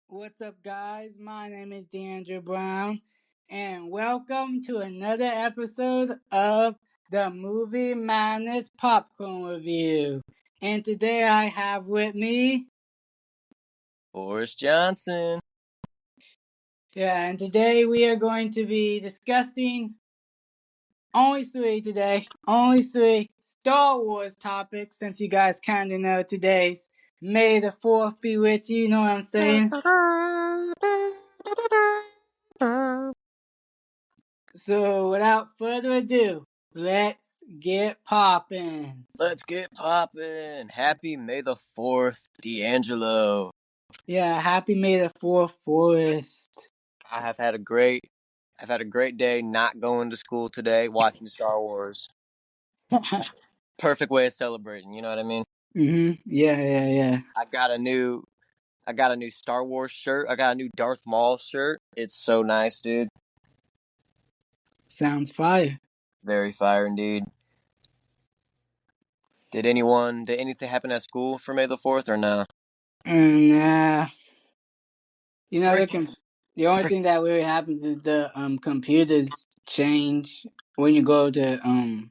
What's up, guys? My name is DeAndre Brown, and welcome to another episode of the Movie Madness Popcorn Review. And today I have with me, Boris Johnson. and today we are going to be discussing only three Star Wars topics, since you guys kind of know today's May the 4th be with you, know what I'm saying? So without further ado, let's get poppin'. Let's get poppin'. Happy May the 4th, D'Angelo. Yeah, happy May the 4th, Forest. I've had a great day not going to school today, watching Star Wars. Perfect way of celebrating, you know what I mean? Yeah. I got a new Star Wars shirt. I got a new Darth Maul shirt. It's so nice, dude. Sounds fire. Very fire indeed. Did anything happen at school for May the 4th or no? And Freaking the only thing that really happens is the computers change when you go to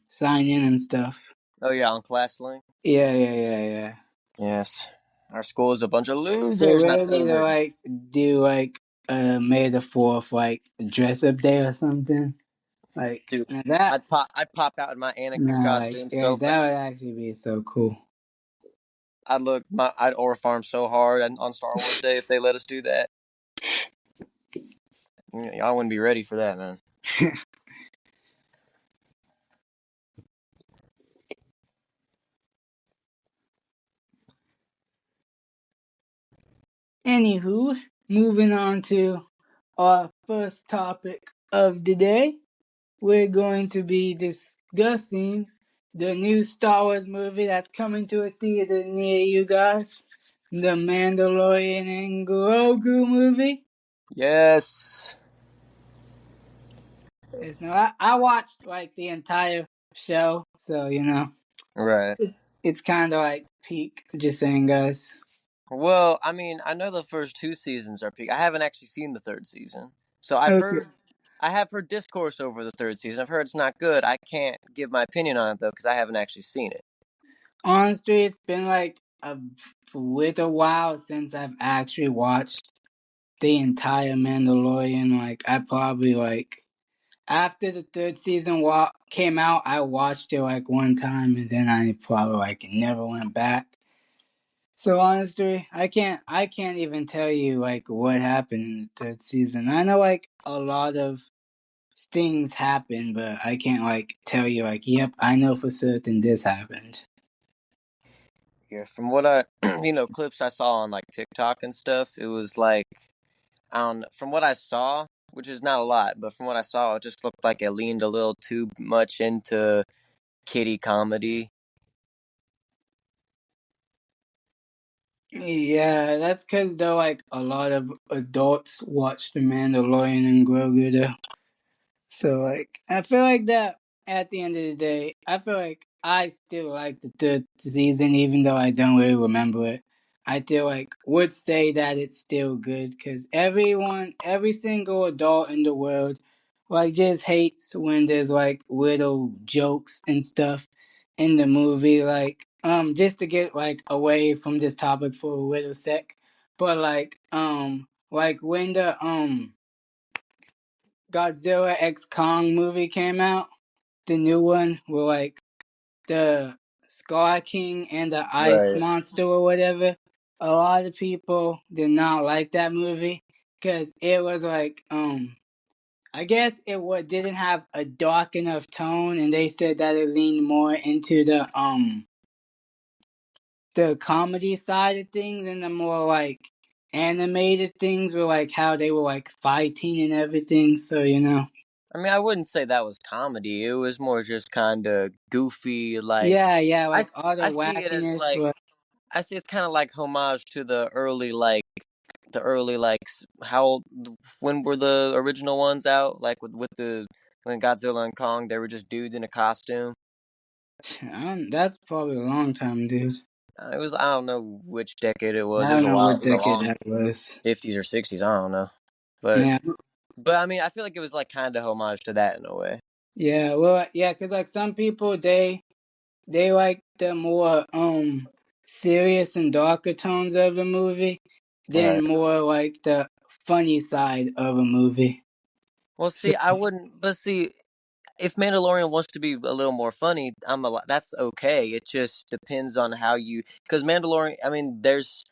sign in and stuff. Oh yeah, on ClassLink. Yeah. Yes. Our school is a bunch of They losers not really need to celebrating. do May the 4th dress up day or something. Dude, Now that I'd pop out in my Anakin costume so that fast. would actually be so cool. I'd aura farm so hard on Star Wars Day if they let us do that. Y'all wouldn't be ready for that, man. Anywho, moving on to our first topic of the day, we're going to be discussing the new Star Wars movie that's coming to a theater near you guys, the Mandalorian and Grogu movie. Yes. I watched the entire show, so Right. it's kind of peak. Just saying, guys. Well, I mean, I know the first two seasons are peak. I haven't actually seen the third season. So Okay. I have heard discourse over the third season. I've heard it's not good. I can't give my opinion on it though because I haven't actually seen it. Honestly, it's been a little while since I've actually watched the entire Mandalorian. I probably after the third season came out, I watched it one time, and then I probably never went back. So honestly, I can't even tell you what happened in the third season. I know a lot of things happened, but I can't tell you yep, I know for certain this happened. Yeah, from what I clips I saw on TikTok and stuff, it was from what I saw, which is not a lot, but from what I saw, it just looked like it leaned a little too much into kiddie comedy. Yeah, that's because though a lot of adults watch The Mandalorian and Grogu though. So I feel that at the end of the day, I feel I still like the third season, even though I don't really remember it. I still would say that it's still good because every single adult in the world, just hates when there's little jokes and stuff in the movie. Just to get away from this topic for a little sec, but when the Godzilla X Kong movie came out, the new one with the Scar King and the Ice Right. Monster or whatever. A lot of people did not like that movie because it was I guess didn't have a dark enough tone, and they said that it leaned more into the comedy side of things and the more animated things were how they were fighting and everything. So I mean, I wouldn't say that was comedy. It was more just kind of goofy. yeah, I, all the I see it as wackiness. I see it's kind of like homage to the early the early like how old, when were the original ones out? Like with the when Godzilla and Kong, they were just dudes in a costume. That's probably a long time, dude. It was I don't know which decade it was. I It was don't a know while. what It was a decade long that was. 50s or 60s. I don't know, but Yeah, I mean I feel like it was like kind of homage to that in a way. yeah. Well, yeah, because like some people they like the more serious and darker tones of the movie than Right. more like the funny side of a movie. Well, So see, I wouldn't. But see, if Mandalorian wants to be a little more funny, that's okay. It just depends on how you because Mandalorian. I mean, there's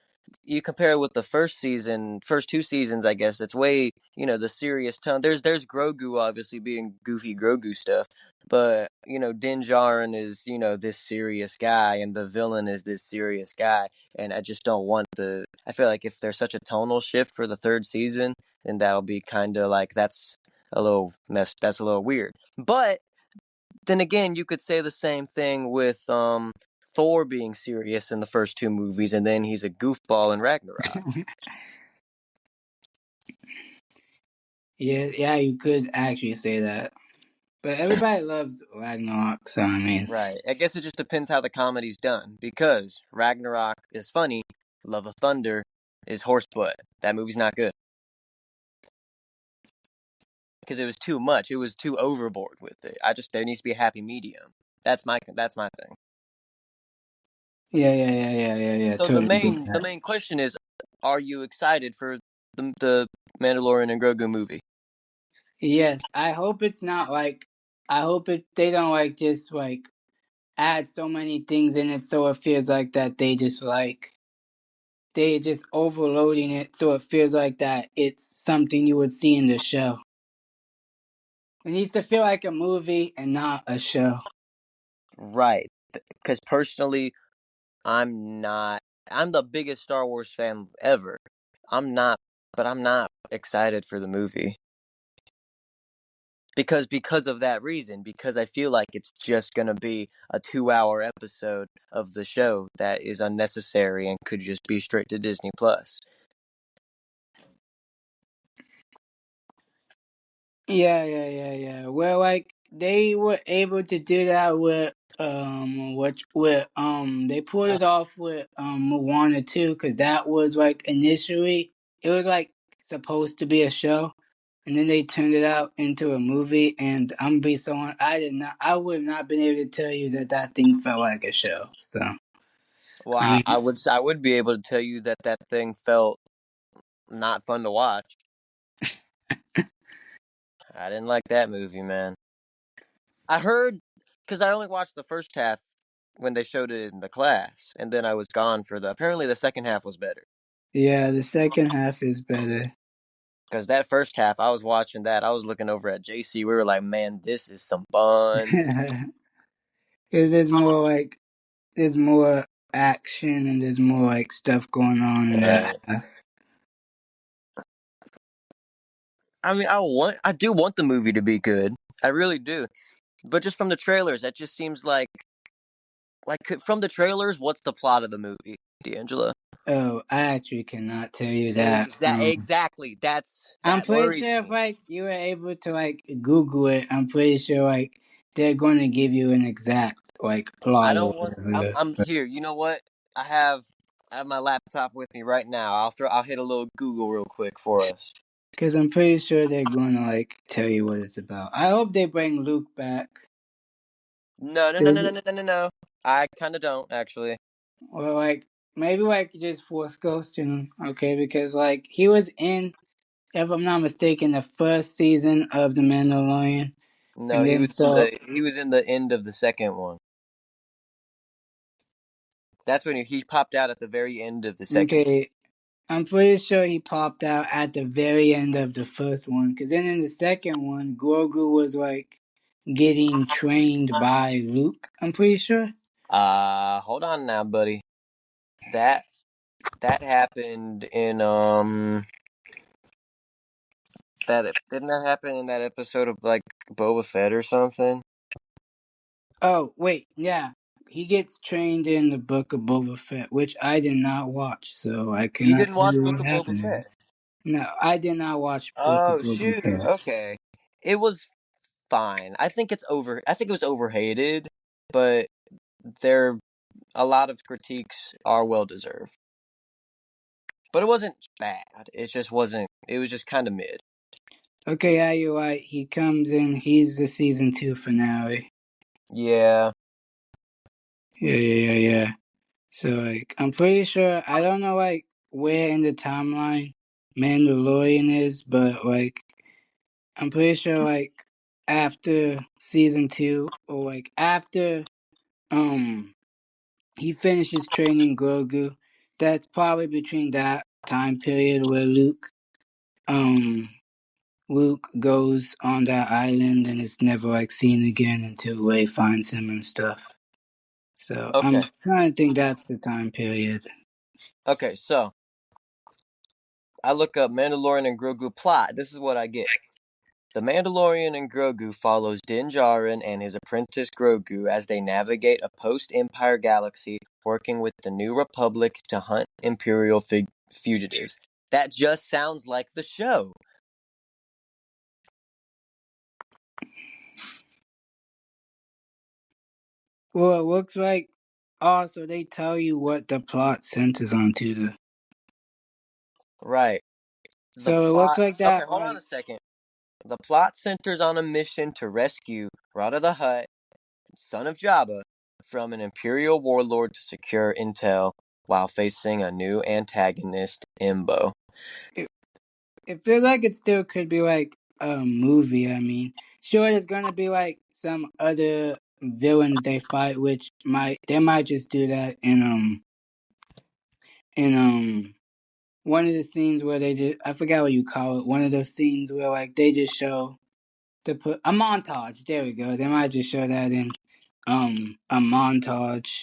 you compare it with the first season, first two seasons. I guess it's way the serious tone. There's Grogu obviously being goofy Grogu stuff, but Din Djarin is this serious guy, and the villain is this serious guy, and I just don't want the. I feel like if there's such a tonal shift for the third season, then that'll be kind of like that's a little messed. That's a little weird. But then again, you could say the same thing with Thor being serious in the first two movies, and then he's a goofball in Ragnarok. yeah, yeah, you could actually say that. But everybody loves Ragnarok, so I mean, Right. I guess it just depends how the comedy's done. Because Ragnarok is funny, Love of Thunder is horsebutt. That movie's not good. Because it was too much. It was too overboard with it. There needs to be a happy medium. That's my thing. yeah, yeah, yeah, yeah, yeah, yeah. So the Totally get main the that. main question is, are you excited for the Mandalorian and Grogu movie? Yes, I hope it's not like. I hope they don't like just like add so many things in it so it feels like that they just overloading it so it feels like that it's something you would see in the show. It needs to feel like a movie and not a show. Right. Because personally, I'm not. I'm the biggest Star Wars fan ever. I'm not, but I'm not excited for the movie because of that reason. Because I feel like it's just gonna be a 2-hour episode of the show that is unnecessary and could just be straight to Disney Plus. Yeah, yeah, yeah, yeah. Well, like they were able to do that with they pulled it off with Moana too, because that was like initially it was like supposed to be a show, and then they turned it out into a movie. And I'm be so honest, I would not have been able to tell you that that thing felt like a show. So Well, I I mean, would be able to tell you that that thing felt not fun to watch. I didn't like that movie, man. I heard because I only watched the first half when they showed it in the class, and then I was gone for the. Apparently, the second half was better yeah, the second half is better. because that first half I was watching that. I was looking over at JC. We were like, "Man, this is some buns." Because there's more action and there's more like stuff going on in that Right. half. I mean, I do want the movie to be good. I really do. But just from the trailers, that just seems like from the trailers, what's the plot of the movie, D'Angelo? Oh, I actually cannot tell you that. Exactly. I'm That pretty worries sure if me. like you were able to like Google it, I'm pretty sure like they're going to give you an exact like I plot or don't want. whatever. I'm here. You know what? I have I have my laptop with me right now. I'll hit a little Google real quick for us. Because I'm pretty sure they're going to like tell you what it's about. I hope they bring Luke back. No, no, no, no, no, no, no, no, no. I kind of don't actually. Or like maybe like just force ghosting him, okay? Because like he was in, if I'm not mistaken, the first season of The Mandalorian, No, and then so he was in the end of the second one. That's when he popped out at the very end of the second. okay, I'm pretty sure he popped out at the very end of the first one. Because then in the second one, Grogu was like getting trained by Luke. I'm pretty sure. Hold on now, buddy. That that happened in that didn't that happen in that episode of like Boba Fett or something? Oh wait, yeah, he gets trained in the Book of Boba Fett, which I did not watch, so I You cannot didn't tell watch you Book what of Boba happened Fett? there. No, I did not watch Book of Oh Boba shoot. Fett. Okay. It was fine. I think it was overhated, but there a lot of critiques are well deserved. But it wasn't bad. It just wasn't. It was just kind of mid. Okay, yeah, you're right. He comes in. He's the season 2 finale. Yeah. Yeah. So like, I'm pretty sure. I don't know like where in the timeline Mandalorian is, but like, I'm pretty sure like after season 2 or like after um he finishes training Grogu, that's probably between that time period where um Luke goes on that island and is never like seen again until Rey finds him and stuff. So I'm Okay. trying to think that's the time period. Okay. So I look up Mandalorian and Grogu plot. This is what I get. The Mandalorian and Grogu follows Din Djarin and his apprentice Grogu as they navigate a post-Empire galaxy, working with the New Republic to hunt Imperial fugitives. That just sounds like the show. Well, it looks like also they tell you what the plot centers onto the. Right. The So it looks plot. like Okay, that hold on like a second. The plot centers on a mission to rescue Rada the Hutt, son of Jabba, from an Imperial warlord to secure intel while facing a new antagonist, Imbo. it, it feels like it still could be like a movie. I mean, sure, there's gonna be like some other villains they fight, which might just do that in one of the scenes where they just I forgot what you call it. One of those scenes where like they just show to put a montage. There we go. They might just show that in a montage.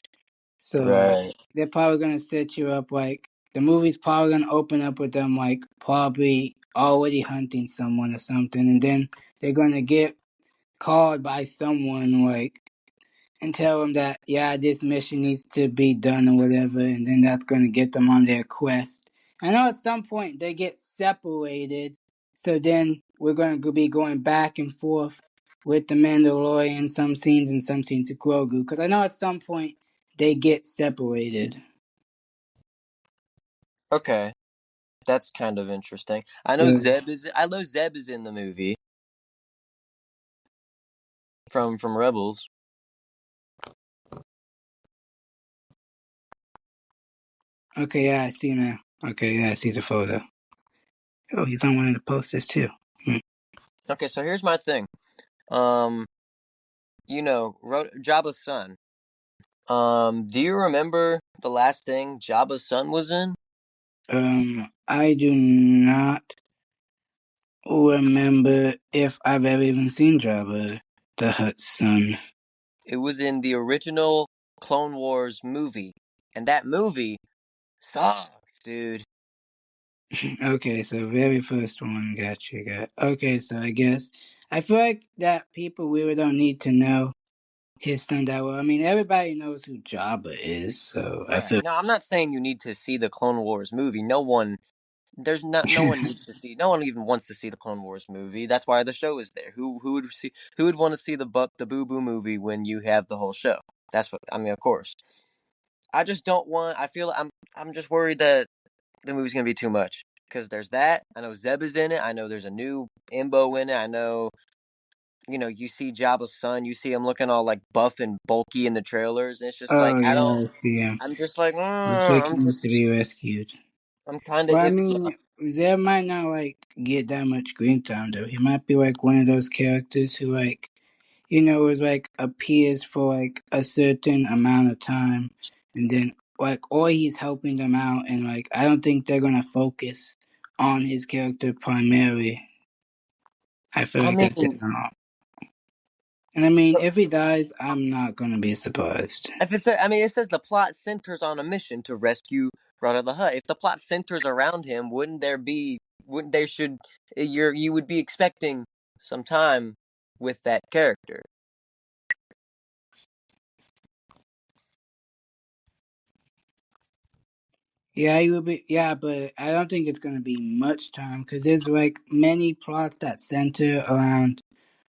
So like Right. they're probably gonna set you up like the movie's probably gonna open up with them like probably already hunting someone or something, and then they're gonna get called by someone like and tell them that yeah this mission needs to be done or whatever, and then that's gonna get them on their quest. I know at some point they get separated, so then we're gonna be going back and forth with the Mandalorian, some scenes and some scenes with Grogu, because I know at some point they get separated. Okay. That's kind of interesting. So I know Zeb is in the movie from Rebels. okay, yeah, I see now. Okay, yeah, I see the photo. Oh, he's on one of the posters too. Hmm. Okay, so here's my thing. Um, Jabba's son. Do you remember the last thing Jabba's son was in? I do not remember if I've ever even seen Jabba the Hutt's son. It was in the original Clone Wars movie, and that movie sucks, dude. Okay, so very first one, got. Okay, so I guess I feel like that people really don't need to know his son that well. I mean, everybody knows who Jabba is, so I Right. feel. No, I'm not saying you need to see the Clone Wars movie. No one needs to see. No one even wants to see the Clone Wars movie. That's why the show is there. Who would want to see the Boo Boo movie when you have the whole show? That's what I mean. Of course, I just don't want. I feel I'm just worried that the movie's gonna be too much because there's that. I know Zeb is in it. I know there's a new Imbo in it. I know. You see Jabba's son. You see him looking all like buff and bulky in the trailers. And it's just like Oh I yeah, don't. I see him. I'm just like Looks like he needs to be rescued. I'm kind of Well, I iffy. mean, Zeb might not like get that much screen time though. He might be like one of those characters who like is like appears for like a certain amount of time, and then like or he's helping them out, and like I don't think they're gonna focus on his character primarily. I feel I like that they're mean, not. And I mean, if he dies, I'm not gonna be surprised. it says the plot centers on a mission to rescue Rada the Hutt. If the plot centers around him, wouldn't there should you would be expecting some time with that character. Yeah, you would be. Yeah, but I don't think it's gonna be much time because there's like many plots that center around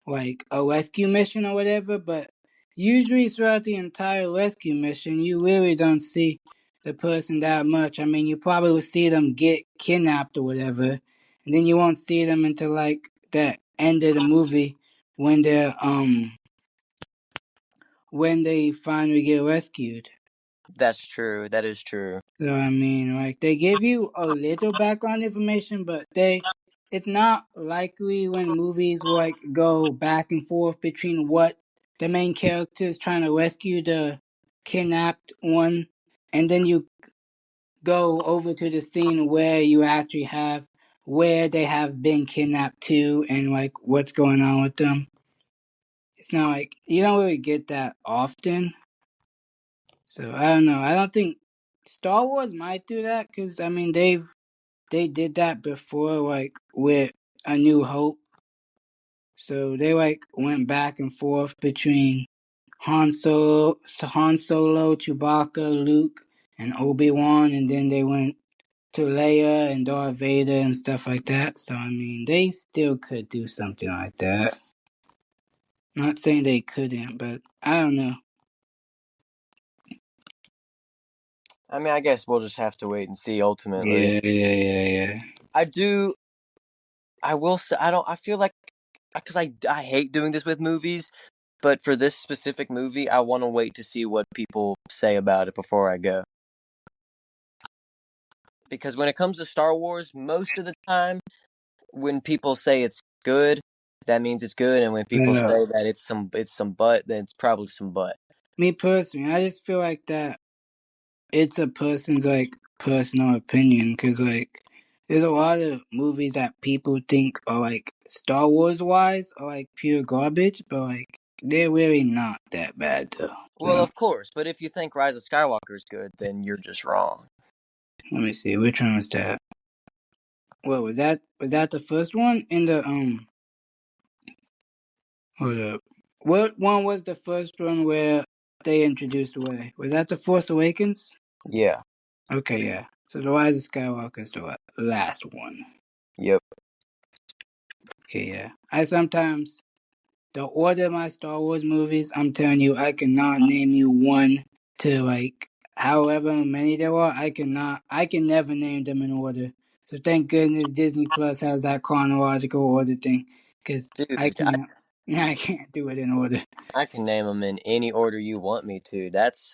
like a rescue mission or whatever. But usually throughout the entire rescue mission, you really don't see the person that much. I mean, you probably will see them get kidnapped or whatever, and then you won't see them until like the end of the movie when they finally get rescued. That's true. That is true. So I mean, like they give you a little background information, but it's not likely when movies like go back and forth between what the main character is trying to rescue the kidnapped one, and then you go over to the scene where you actually have where they have been kidnapped to and like what's going on with them. It's not like you don't really get that often. So I don't know. I don't think Star Wars might do that because I mean they did that before, like with A New Hope. So they like went back and forth between Han Solo, Chewbacca, Luke, and Obi Wan, and then they went to Leia and Darth Vader and stuff like that. So I mean, they still could do something like that. Not saying they couldn't, but I don't know. I mean, I guess we'll just have to wait and see ultimately. Yeah. I do. I will say, I don't. I feel like because I hate doing this with movies, but for this specific movie, I want to wait to see what people say about it before I go. Because when it comes to Star Wars, most of the time, when people say it's good, that means it's good, and when people Uh, say that it's some butt, then it's probably some butt. Me personally, I just feel like that it's a person's like personal opinion because like there's a lot of movies that people think are like Star Wars wise or like pure garbage, but like they're really not that bad though. Well, So of course, but if you think Rise of Skywalker is good, then you're just wrong. let me see, which one was that? What was that? Was that the first one in the Hold up. What one was the first one where they introduced Rey? Was that the Force Awakens? Yeah. Okay, yeah. So the Rise of Skywalker is the last one. Yep. Okay, yeah. I sometimes the order of my Star Wars movies, I'm telling you, I cannot name you one to like however many there are. I can never name them in order. So thank goodness Disney Plus has that chronological order thing, because I Dude, can't, I can't do it in order. I can name them in any order you want me to.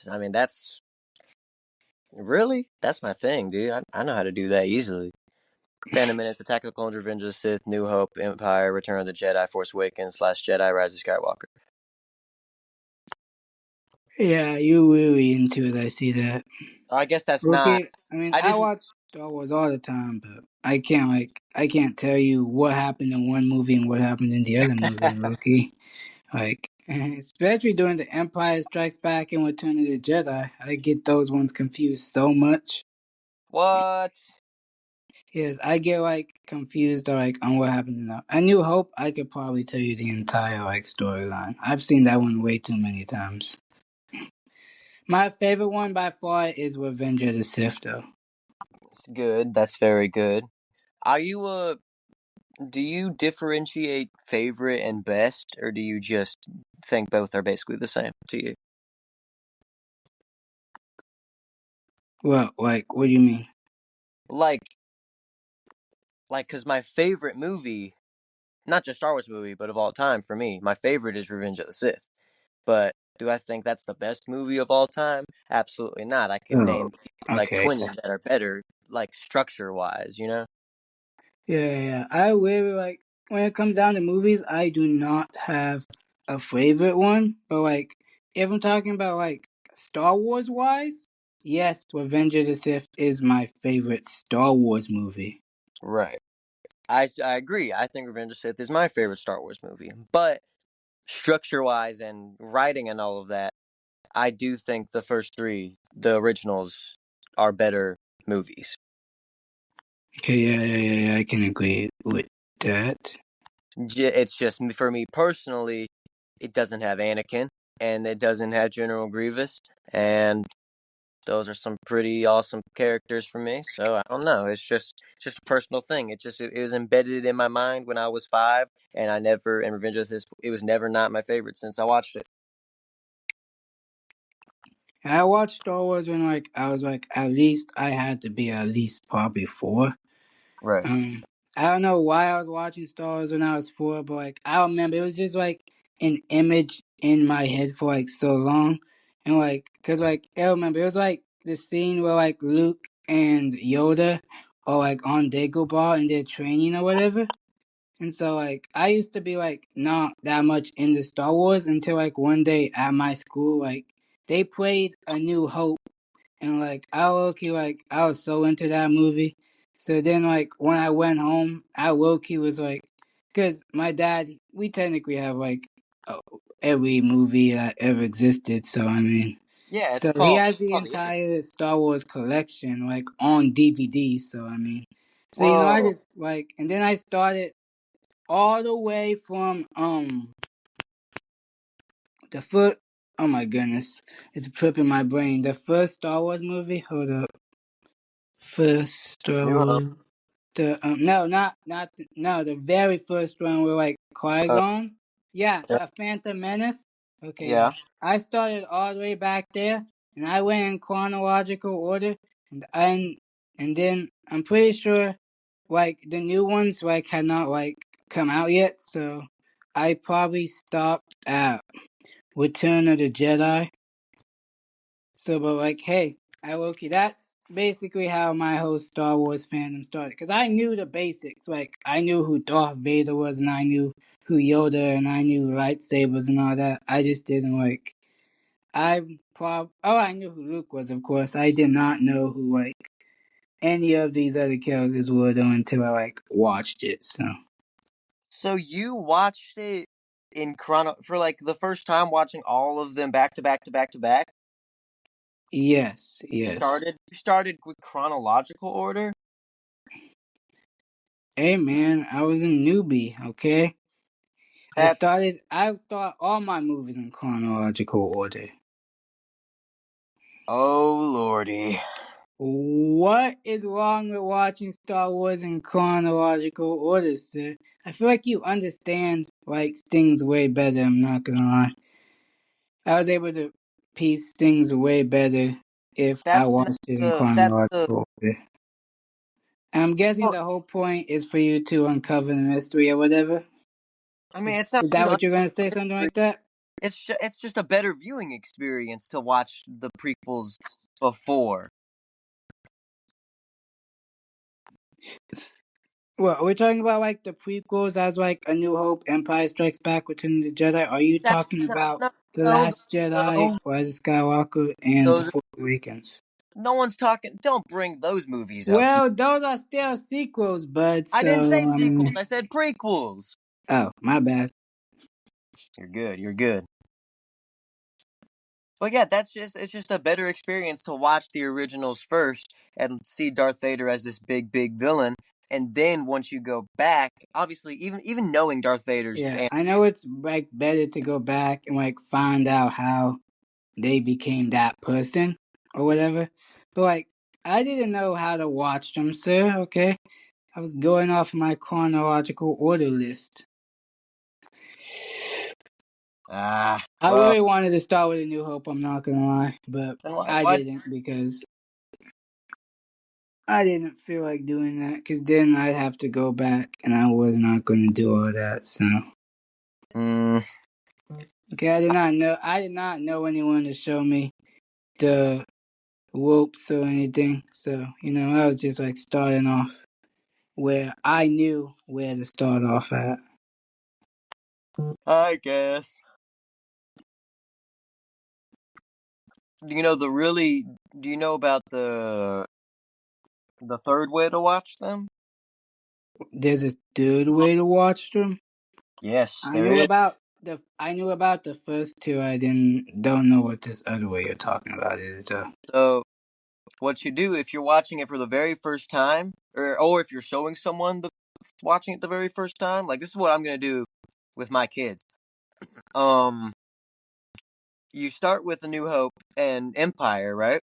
I mean, that's really, that's my thing, dude. I know how to do that easily. Phantom Menace, Attack of the Clones, Revenge of the Sith, New Hope, Empire, Return of the Jedi, Force Awakens, Last Jedi, Rise of Skywalker. Yeah, you really into it. I see that. I guess that's not. Okay, I mean, I I didn't. watch Star Wars all the time, but I can't tell you what happened in one movie and what happened in the other movie, Rookie. Like, especially during the Empire Strikes Back and Return of the Jedi, I get those ones confused so much. What? Yes, I get like confused or like on what happened now. A New Hope, I could probably tell you the entire like storyline. I've seen that one way too many times. My favorite one by far is Revenge of the Sith, though. It's good. That's very good. Are you Do you differentiate favorite and best, or do you just think both are basically the same to you? Well, like, what do you mean? Like, because my favorite movie, not just Star Wars movie, but of all time for me, my favorite is Revenge of the Sith. But do I think that's the best movie of all time? Absolutely not. I could Oh, name like okay. 20 that are better, like structure wise, you know? Yeah. I really like when it comes down to movies. I do not have a favorite one, but like if I'm talking about like Star Wars wise, yes, Revenge of the Sith is my favorite Star Wars movie. Right. I agree. I think Revenge of the Sith is my favorite Star Wars movie. But structure wise and writing and all of that, I do think the first three, the originals, are better movies. Okay, yeah. I can agree with that. It's just for me personally, it doesn't have Anakin and it doesn't have General Grievous, and those are some pretty awesome characters for me. So I don't know. It's just a personal thing. It was embedded in my mind when I was 5, and I never and Revenge of this it was never not my favorite since I watched it. I watched Star Wars when like I was like at least I had to be at least probably 4. Right. Um, I don't know why I was watching Star Wars when I was 4, but like I remember it was just like an image in my head for like so long, and like cause like I remember it was like the scene where like Luke and Yoda are like on Dagobah and they're training or whatever. And so like I used to be like not that much into Star Wars until like one day at my school like they played A New Hope and like I low key like I was so into that movie. So then like when I went home, I low key was like, cause my dad we technically have like uh, every movie that ever existed. So I mean, Yeah, so he has it's the called the internet. entire Star Wars collection like on DVD. So I mean, so you know I Whoa. just like and then I started all the way from the first. Oh my goodness, it's tripping my brain. The first Star Wars movie. Hold up. First Star New Hope. Wars. The no, not no, the very first one with like Qui Uh, Gon. Yeah, yeah. a Phantom Menace. Okay, yeah. Yeah. I started all the way back there, and I went in chronological order, and then I'm pretty sure like the new ones like had not like come out yet, so I probably stopped at Return of the Jedi. So, but like, hey, okay, that's basically how my whole Star Wars fandom started. Because I knew the basics. Like, I knew who Darth Vader was, and I knew who Yoda, and I knew lightsabers and all that. I just didn't like. I knew who Luke was, of course. I did not know who like any of these other characters were though until I like watched it. So So you watched it in chrono for like the first time watching all of them back to back to back to back? yes, You yes. started with chronological order? Hey man, I was a newbie. Okay. That's I start all my movies in chronological order. oh lordy. What is wrong with watching Star Wars in chronological order, sir? I feel like you understand like things way better, I'm not gonna lie. I was able to piece things way better if I That's not watched it in that's the chronological order. I'm guessing well, the whole point is for you to uncover the mystery or whatever. I mean Is, it's not is for you that to what you're gonna say? understand Something mystery. like that? It's just a better viewing experience to watch the prequels before. Well, we're talking about like the prequels as like A New Hope, Empire Strikes Back, Return of the Jedi. Are you That's talking no about no The no Last Jedi, no. Rise of Skywalker, and The Those Force Awakens? no one's talking. Don't bring those movies up here. Well, those are still sequels, bud. I didn't say So sequels. I said prequels. oh my bad. You're good. You're good. But yeah, it's just a better experience to watch the originals first and see Darth Vader as this big villain, and then once you go back, obviously even knowing Darth Vader's Yeah, I know it's like better to go back and like find out how they became that person or whatever. But like, I didn't know how to watch them, sir. Okay, I was going off my chronological order list. I well, really wanted to start with A New Hope, I'm not gonna lie, but then why I why didn't because I didn't feel like doing that because then I'd have to go back and I was not gonna do all that. So mm, okay, I did not know anyone to show me the ropes or anything. So you know, I was just like starting off where I knew where to start off at. I guess. Do you know about the third way to watch them? There's a third way to watch them. Yes, there is. I knew about the first two. I don't know what this other way you're talking about is though. So what you do if you're watching it for the very first time, or if you're showing someone the watching it the very first time, like this is what I'm gonna do with my kids. Um, you start with A New Hope and Empire, right?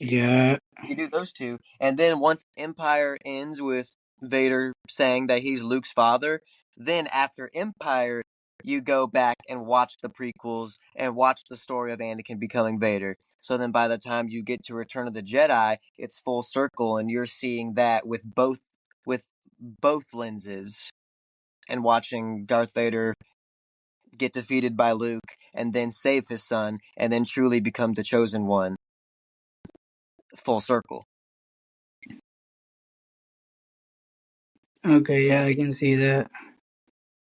Yeah. You do those two, and then once Empire ends with Vader saying that he's Luke's father, then after Empire, you go back and watch the prequels and watch the story of Anakin becoming Vader. So then by the time you get to Return of the Jedi, it's full circle and you're seeing that with both lenses and watching Darth Vader get defeated by Luke and then save his son and then truly become the chosen one full circle. Okay, yeah, I can see that.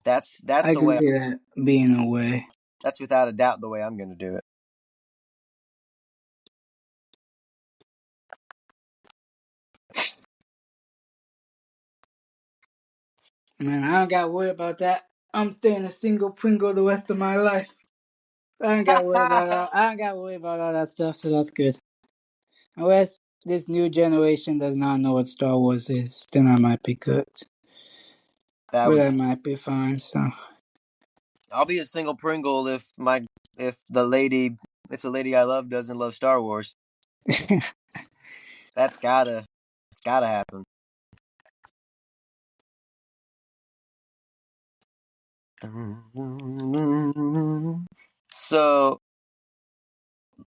That's I the can way see that being a way. that's without a doubt the way I'm going to do it. Man, I don't got to worry about that. I'm staying a single Pringle the rest of my life. I don't got to worry about all. I don't got to worry about all that stuff, so that's good. Unless this new generation does not know what Star Wars is, then I might be good. That But would I might be fine. So I'll be a single Pringle if the lady if the lady I love doesn't love Star Wars. That's gotta it's gotta happen. So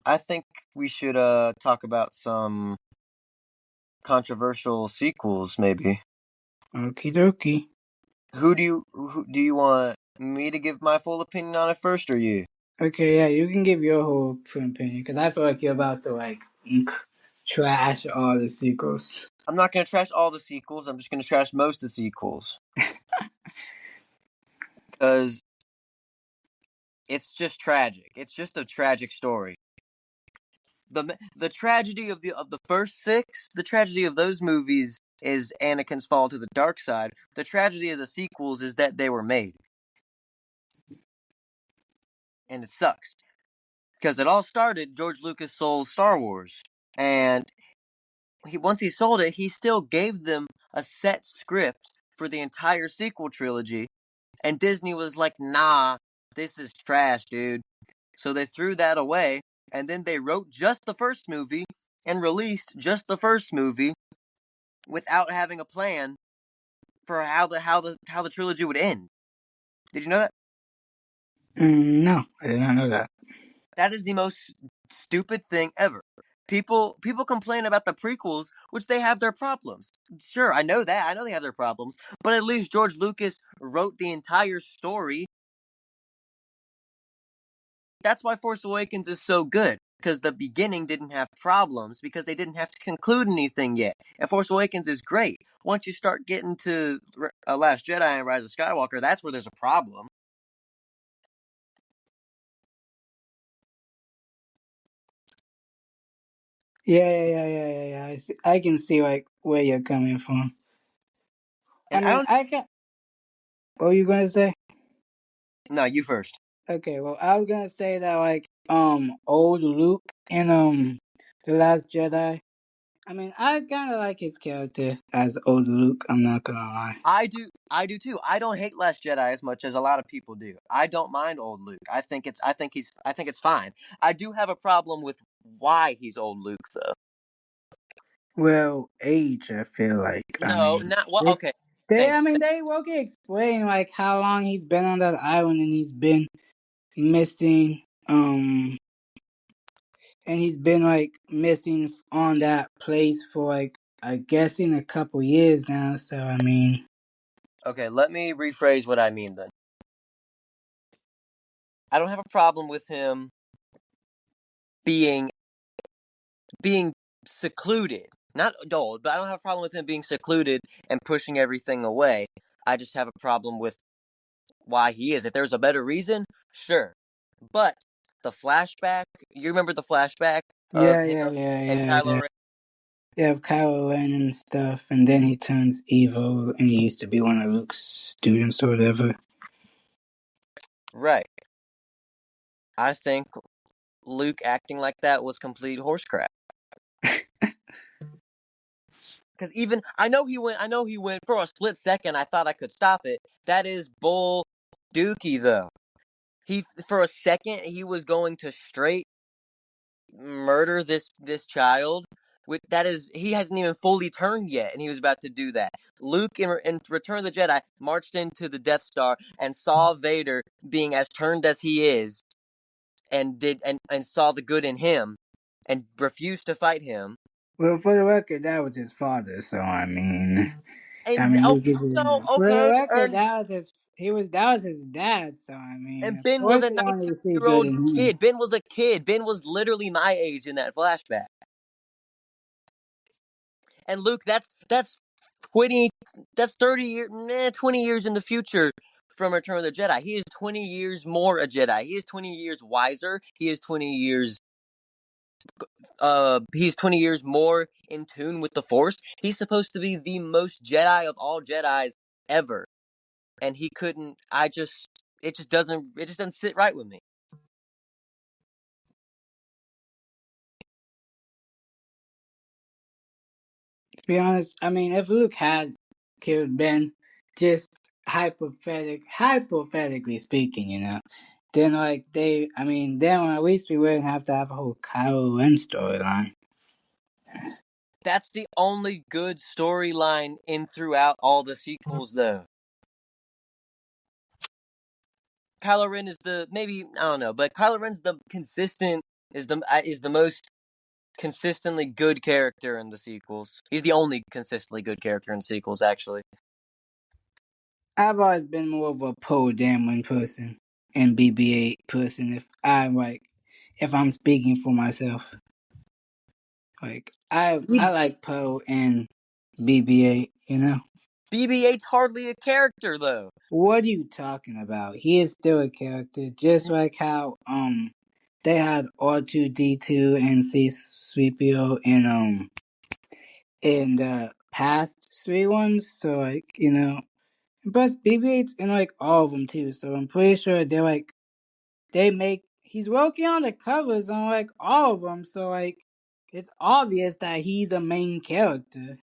I think we should talk about some controversial sequels maybe. okie dokie. Who do you want me to give my full opinion on it first or you? Okay, yeah, you can give your whole opinion because I feel like you're about to like trash all the sequels. I'm not gonna trash all the sequels. I'm just gonna trash most of the sequels because it's just tragic. It's just a tragic story. The tragedy of the first six, the tragedy of those movies is Anakin's fall to the dark side. The tragedy of the sequels is that they were made, and it sucks because it all started. George Lucas sold Star Wars, and once he sold it, he still gave them a set script for the entire sequel trilogy, and Disney was like, "Nah, this is trash, dude." So they threw that away, and then they wrote just the first movie and released just the first movie without having a plan for how the trilogy would end. Did you know that? No, I did not know that. That is the most stupid thing ever. People complain about the prequels, which they have their problems. Sure, I know that. I know they have their problems, but at least George Lucas wrote the entire story. That's why Force Awakens is so good. Because the beginning didn't have problems, because they didn't have to conclude anything yet. And Force Awakens is great. Once you start getting to Last Jedi and Rise of Skywalker, that's where there's a problem. Yeah. I can see like where you're coming from. I And I mean, don't. I can. What were you gonna say? No, you first. Okay, well, I was gonna say that like old Luke in the Last Jedi. I mean, I kind of like his character as old Luke. I'm not gonna lie. I do too. I don't hate Last Jedi as much as a lot of people do. I don't mind old Luke. I think it's fine. I do have a problem with why he's old Luke though. Well, age. I feel like. I No, mean, not well. they, Okay, they. thank I you. mean, they okay explain like how long he's been on that island and he's been missing. And he's been like missing on that place for like I guess in a couple years now. So I mean, Okay, let me rephrase what I mean then. I don't have a problem with him being being secluded. Not old, but I don't have a problem with him being secluded and pushing everything away. I just have a problem with why he is. If there's a better reason, sure. But the flashback, you remember the flashback of him and Kylo yeah. Ren? You have Kylo Ren and stuff, and then he turns evil, and he used to be one of Luke's students or whatever. Right. I think Luke acting like that was complete horse crap. Because even I know he went for a split second. I thought I could stop it. That is bull dookie though. He for a second he was going to straight murder this child, That is, he hasn't even fully turned yet, and he was about to do that. Luke in Return of the Jedi marched into the Death Star and saw Vader being as turned as he is, and saw the good in him, and refused to fight him. Well, for the record, that was his father. So And we give so it. For the okay, record, that was his. That was his dad. So and of Ben was course a he wanted 19 to see year good old in him. kid. Ben was a kid. Ben was literally my age in that flashback. And Luke, that's 20, that's 30 years, 20 years in the future from Return of the Jedi. He is 20 years more a Jedi. He is 20 years wiser. He's 20 years more in tune with the Force. He's supposed to be the most Jedi of all Jedis ever, and he couldn't. It just doesn't sit right with me. To be honest, if Luke had killed Ben, just hypothetically speaking, then then at least we wouldn't have to have a whole Kylo Ren storyline. That's the only good storyline in throughout all the sequels, though. Kylo Ren is the maybe I don't know, but Kylo Ren's the consistent is the most consistently good character in the sequels. He's the only consistently good character in the sequels, actually. I've always been more of a Poe Dameron person and BB-8 person. If I'm speaking for myself, I like Poe and BB-8. BB-8's hardly a character, though. What are you talking about? He is still a character, just like how they had R2D2 and C3PO in the past three ones. So plus BB-8's in all of them too. So I'm pretty sure he's working on the covers on all of them. So it's obvious that he's a main character.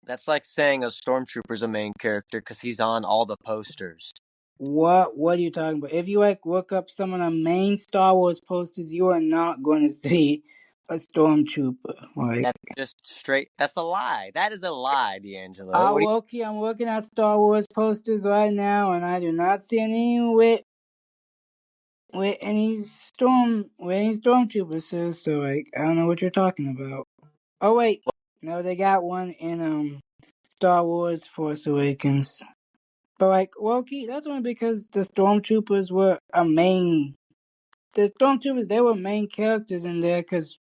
That's like saying a stormtrooper's a main character because he's on all the posters. What are you talking about? If you look up some of the main Star Wars posters, you are not going to see a stormtrooper. That's just straight. That's a lie. That is a lie, D'Angelo. I'm looking at Star Wars posters right now, and I do not see any with any stormtroopers. So I don't know what you're talking about. Oh wait, no, they got one in Star Wars Force Awakens. But Loki, that's only because the stormtroopers were a main. The stormtroopers, they were main characters in there because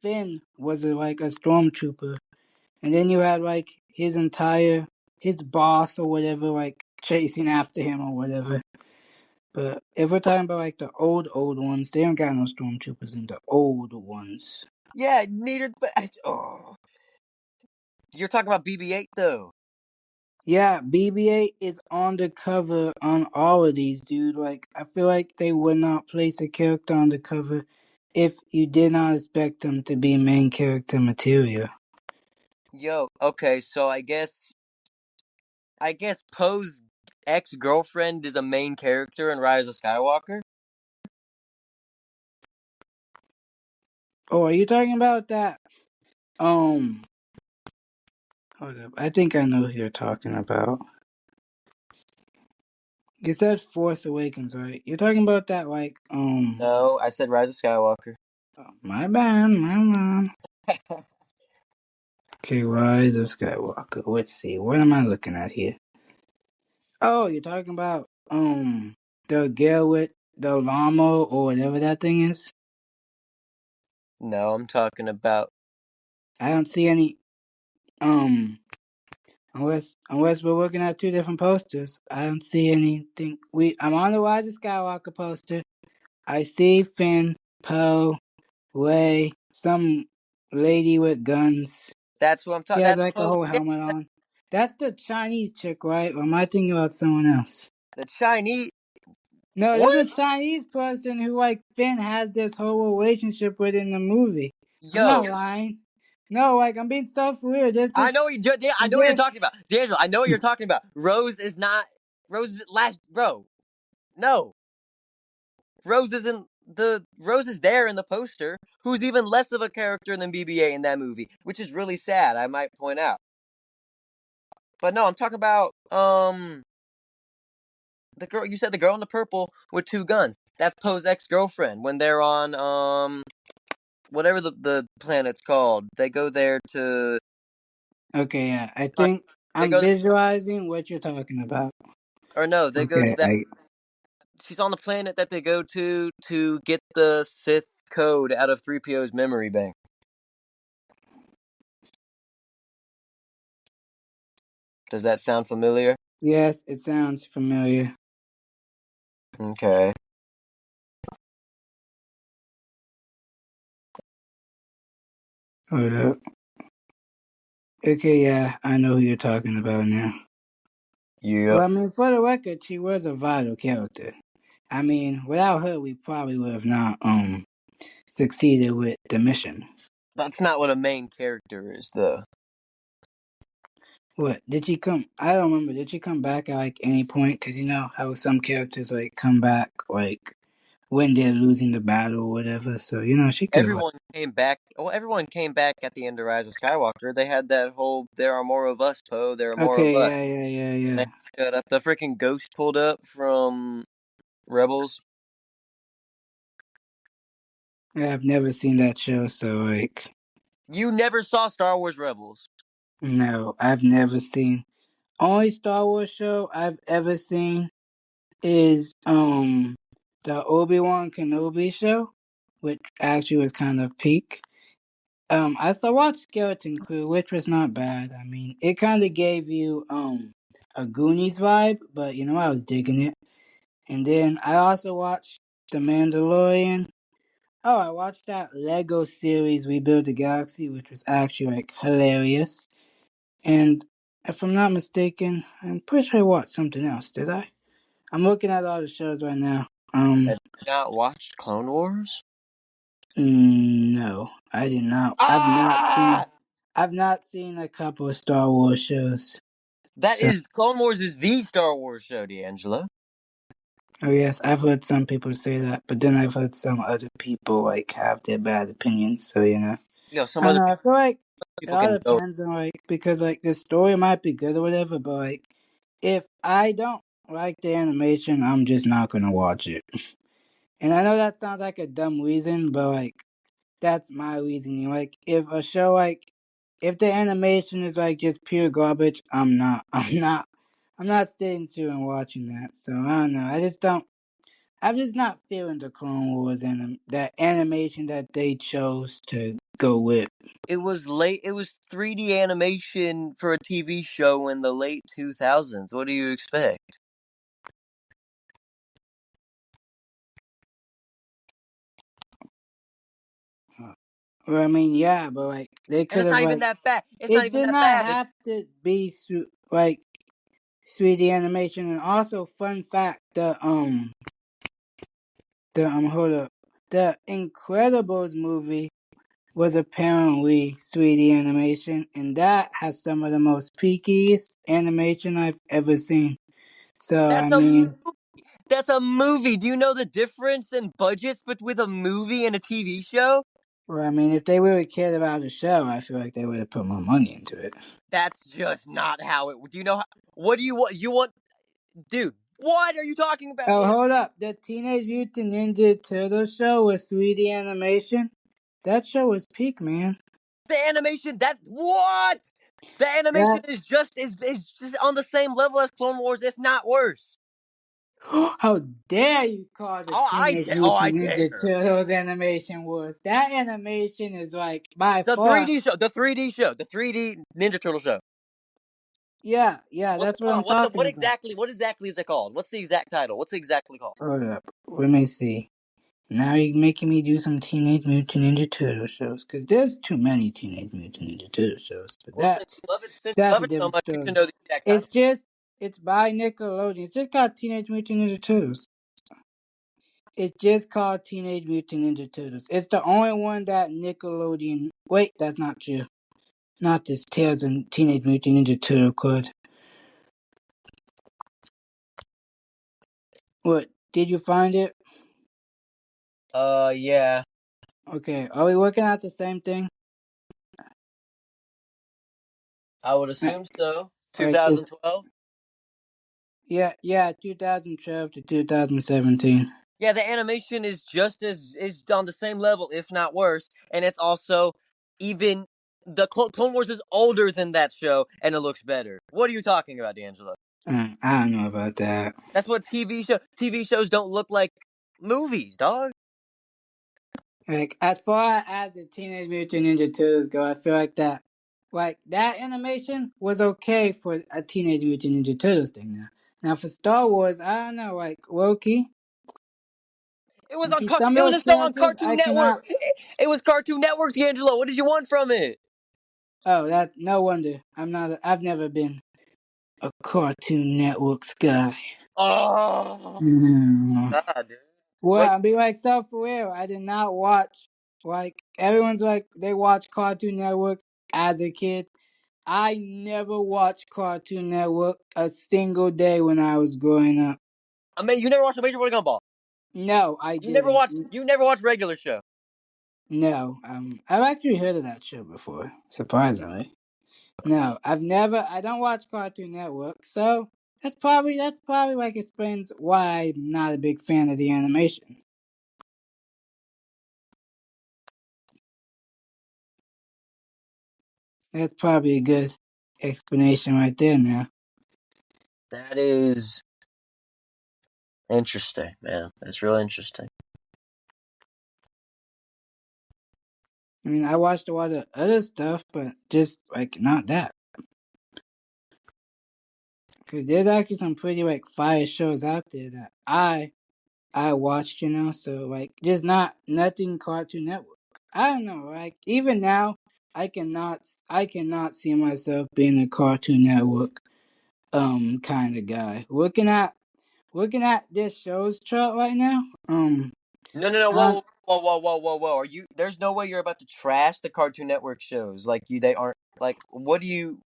Finn was a stormtrooper, and then you had his boss or whatever chasing after him or whatever. But if we're talking about the old ones, they don't got no stormtroopers in the old ones. Yeah, neither. Oh, you're talking about BB-8 though. Yeah, BB-8 is on the cover on all of these, dude. I feel like they would not place a character on the cover if you did not expect them to be main character material. Yo, okay, so I guess Poe's ex-girlfriend is a main character in Rise of Skywalker. Oh, are you talking about that? Hold up. I think I know who you're talking about. You said Force Awakens, right? You're talking about that No, I said Rise of Skywalker. oh, my bad, my bad. Okay, Rise of Skywalker. Let's see. What am I looking at here? Oh, you're talking about the girl with the llama or whatever that thing is? No, I'm talking about. I don't see any unless we're looking at two different posters. I don't see anything. I'm on the Rise of Skywalker poster. I see Finn, Poe, Rey, some lady with guns. That's what I'm She talking. has That's a Poe. whole Yeah, helmet on. That's the Chinese chick, right? Or am I thinking about someone else? the Chinese. No, there's a What? Chinese person who Finn has this whole relationship with in the movie. I'm Yo, not lying. No, I'm being so for real. There's I this know you. I know what you're there. talking about, D'Angelo. I know what you're talking about. Rose is not. Rose is last. Bro, no. Rose isn't. the Rose is there in the poster, who's even less of a character than BB-8 in that movie, which is really sad, I might point out. But no, I'm talking about the girl you said, the girl in the purple with two guns. That's Poe's ex-girlfriend when they're on whatever the planet's called. They go there to Okay, yeah. I think they I'm go visualizing what you're talking about. or no, they go to Okay, that she's on the planet that they go to get the Sith code out of 3PO's memory bank. Does that sound familiar? yes, it sounds familiar. Okay. Hold up. Okay, yeah, I know who you're talking about now. Yep. Well, I mean, for the record, she was a vital character. I mean, without her, we probably would have not succeeded with the mission. That's not what a main character is, though. What did she come? I don't remember. Did she come back at like any point? Because you know how some characters like come back like when they're losing the battle or whatever. So you know she could have. Everyone came back. Well, everyone came back at the end of Rise of Skywalker. They had that whole "There are more of us, Poe. There are more of Okay, us." yeah. They showed up. The freaking ghost pulled up from Rebels. Yeah, I've never seen that show, so like, You never saw Star Wars Rebels. no, I've never seen. Only Star Wars show I've ever seen is the Obi-Wan Kenobi show, which actually was kind of peak. I still watched Skeleton Crew, which was not bad. I mean, it kind of gave you a Goonies vibe, but you know I was digging it. And then I also watched The Mandalorian. Oh, I watched that Lego series We Build the Galaxy, which was actually like hilarious. And if I'm not mistaken, I'm pretty sure I watched something else. Did I? I'm looking at all the shows right now. Have you not watched Clone Wars? No, I did not. I've not seen. Ah! I've not seen a couple of Star Wars shows. That So, is Clone Wars is the Star Wars show, D'Angelo. oh yes, I've heard some people say that, but then I've heard some other people like have their bad opinions. So you know, You know, some I don't other know. I feel like it people all can go. depends on like because like the story might be good or whatever, but like if I don't like the animation, I'm just not gonna watch it. And I know that sounds like a dumb reason, but like that's my reasoning. Like if a show like if the animation is like just pure garbage, I'm not I'm not staying through and watching that. So I don't know. I just don't I'm just not feeling the Clone Wars and that animation that they chose to go with. It was late. It was 3D animation for a TV show in the late 2000s. What do you expect? Well, I mean, yeah, but like they And could it's have not even like that bad. It's not it even did that not bad. It's have to be like 3D animation. And also, fun fact: hold up, the Incredibles movie was apparently 3D animation, and that has some of the most peakiest animation I've ever seen. So I that's a mean, that's a movie. Do you know the difference in budgets with a movie and a TV show? well, I mean, if they really cared about the show, I feel like they would have put more money into it. That's just not how it. Do you know? What do you want? You want, dude? What are you talking about? Oh, hold up! The Teenage Mutant Ninja Turtle show was 3D animation. That show was peak, man. The animation. That what? The animation That is just on the same level as Clone Wars, if not worse. how dare you call the Teenage I Mutant Ninja dare. Turtles animation was? That animation is like by The far. 3D show, the 3D show, the 3D Ninja Turtle show. Yeah, What's it that's what I'm called? talking about. What exactly is it called? What's the exact title? What's it exactly called? Hold up, let me see. Now you're making me do some Teenage Mutant Ninja Turtle shows, because there's too many Teenage Mutant Ninja Turtle shows. But Well, since you that's love a it so different much, you should story. know the exact It's title. just it's by Nickelodeon. It's just called Teenage Mutant Ninja Turtles. It's just called Teenage Mutant Ninja Turtles. It's the only one that Nickelodeon. Wait, that's not true. Not this Tales of Teenage Mutant Ninja Turtle code. What? Did you find it? Yeah, Okay, are we looking at the same thing? I would Uh, assume so. Like, is 2012. yeah, 2012 to 2017. Yeah, the animation is just as is on the same level, if not worse, and it's also even the Clone Wars is older than that show, and it looks better. What are you talking about, D'Angelo? I don't know about that. That's what TV shows don't look like movies, dog. Like, as far as the Teenage Mutant Ninja Turtles go, I feel like that animation was okay for a Teenage Mutant Ninja Turtles thing. Now for Star Wars, I don't know, like Loki. It was on Okay, some of it was those a show on characters Cartoon I Network. cannot. It was Cartoon Network, D'Angelo. What did you want from it? Oh, that's no wonder. I've never been a Cartoon Networks guy. Oh, Mm. God, dude. Well, What? I'll be like, so for real, I did not watch, like, everyone's like, they watch Cartoon Network as a kid. I never watched Cartoon Network a single day when I was growing up. I mean, you never watched a Major Boy Gumball. No, I You never didn't. watched. You never watched regular show. No, I've actually heard of that show before, surprisingly. No, I don't watch Cartoon Network, so that's probably like explains why I'm not a big fan of the animation. That's probably a good explanation right there now. That is interesting, man. That's real interesting. I mean, I watched a lot of other stuff, but just like not that. Cause there's actually some pretty like fire shows out there that I watched, So like, just nothing Cartoon Network. I don't know, like even now, I cannot see myself being a Cartoon Network kind of guy. Looking at this show's chart right now. No, no, no. On Whoa, whoa, whoa, whoa, whoa, whoa. Are you? There's no way you're about to trash the Cartoon Network shows. Like you, they aren't. Like, what do you?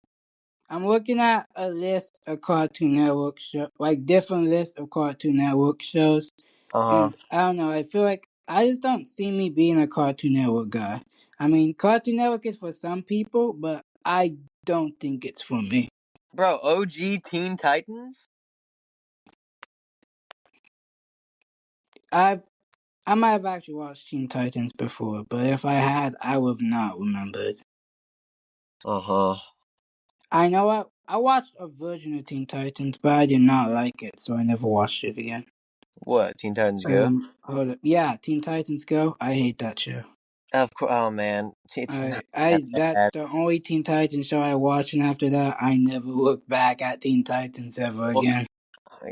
I'm looking at a list of Cartoon Network show, like different lists of Cartoon Network shows, Uh huh. and I don't know. I feel like I just don't see me being a Cartoon Network guy. I mean, Cartoon Network is for some people, but I don't think it's for me. Bro, OG Teen Titans. I've I might have actually watched Teen Titans before, but if I had, I would have not remembered. Uh huh. I know I watched a version of Teen Titans, but I did not like it, so I never watched it again. What? Teen Titans Go? Hold up. Yeah, Teen Titans Go. I hate that show. Of course. Oh man, it's not that That's bad. the only Teen Titans show I watched, and after that, I never looked back at Teen Titans ever Well, again.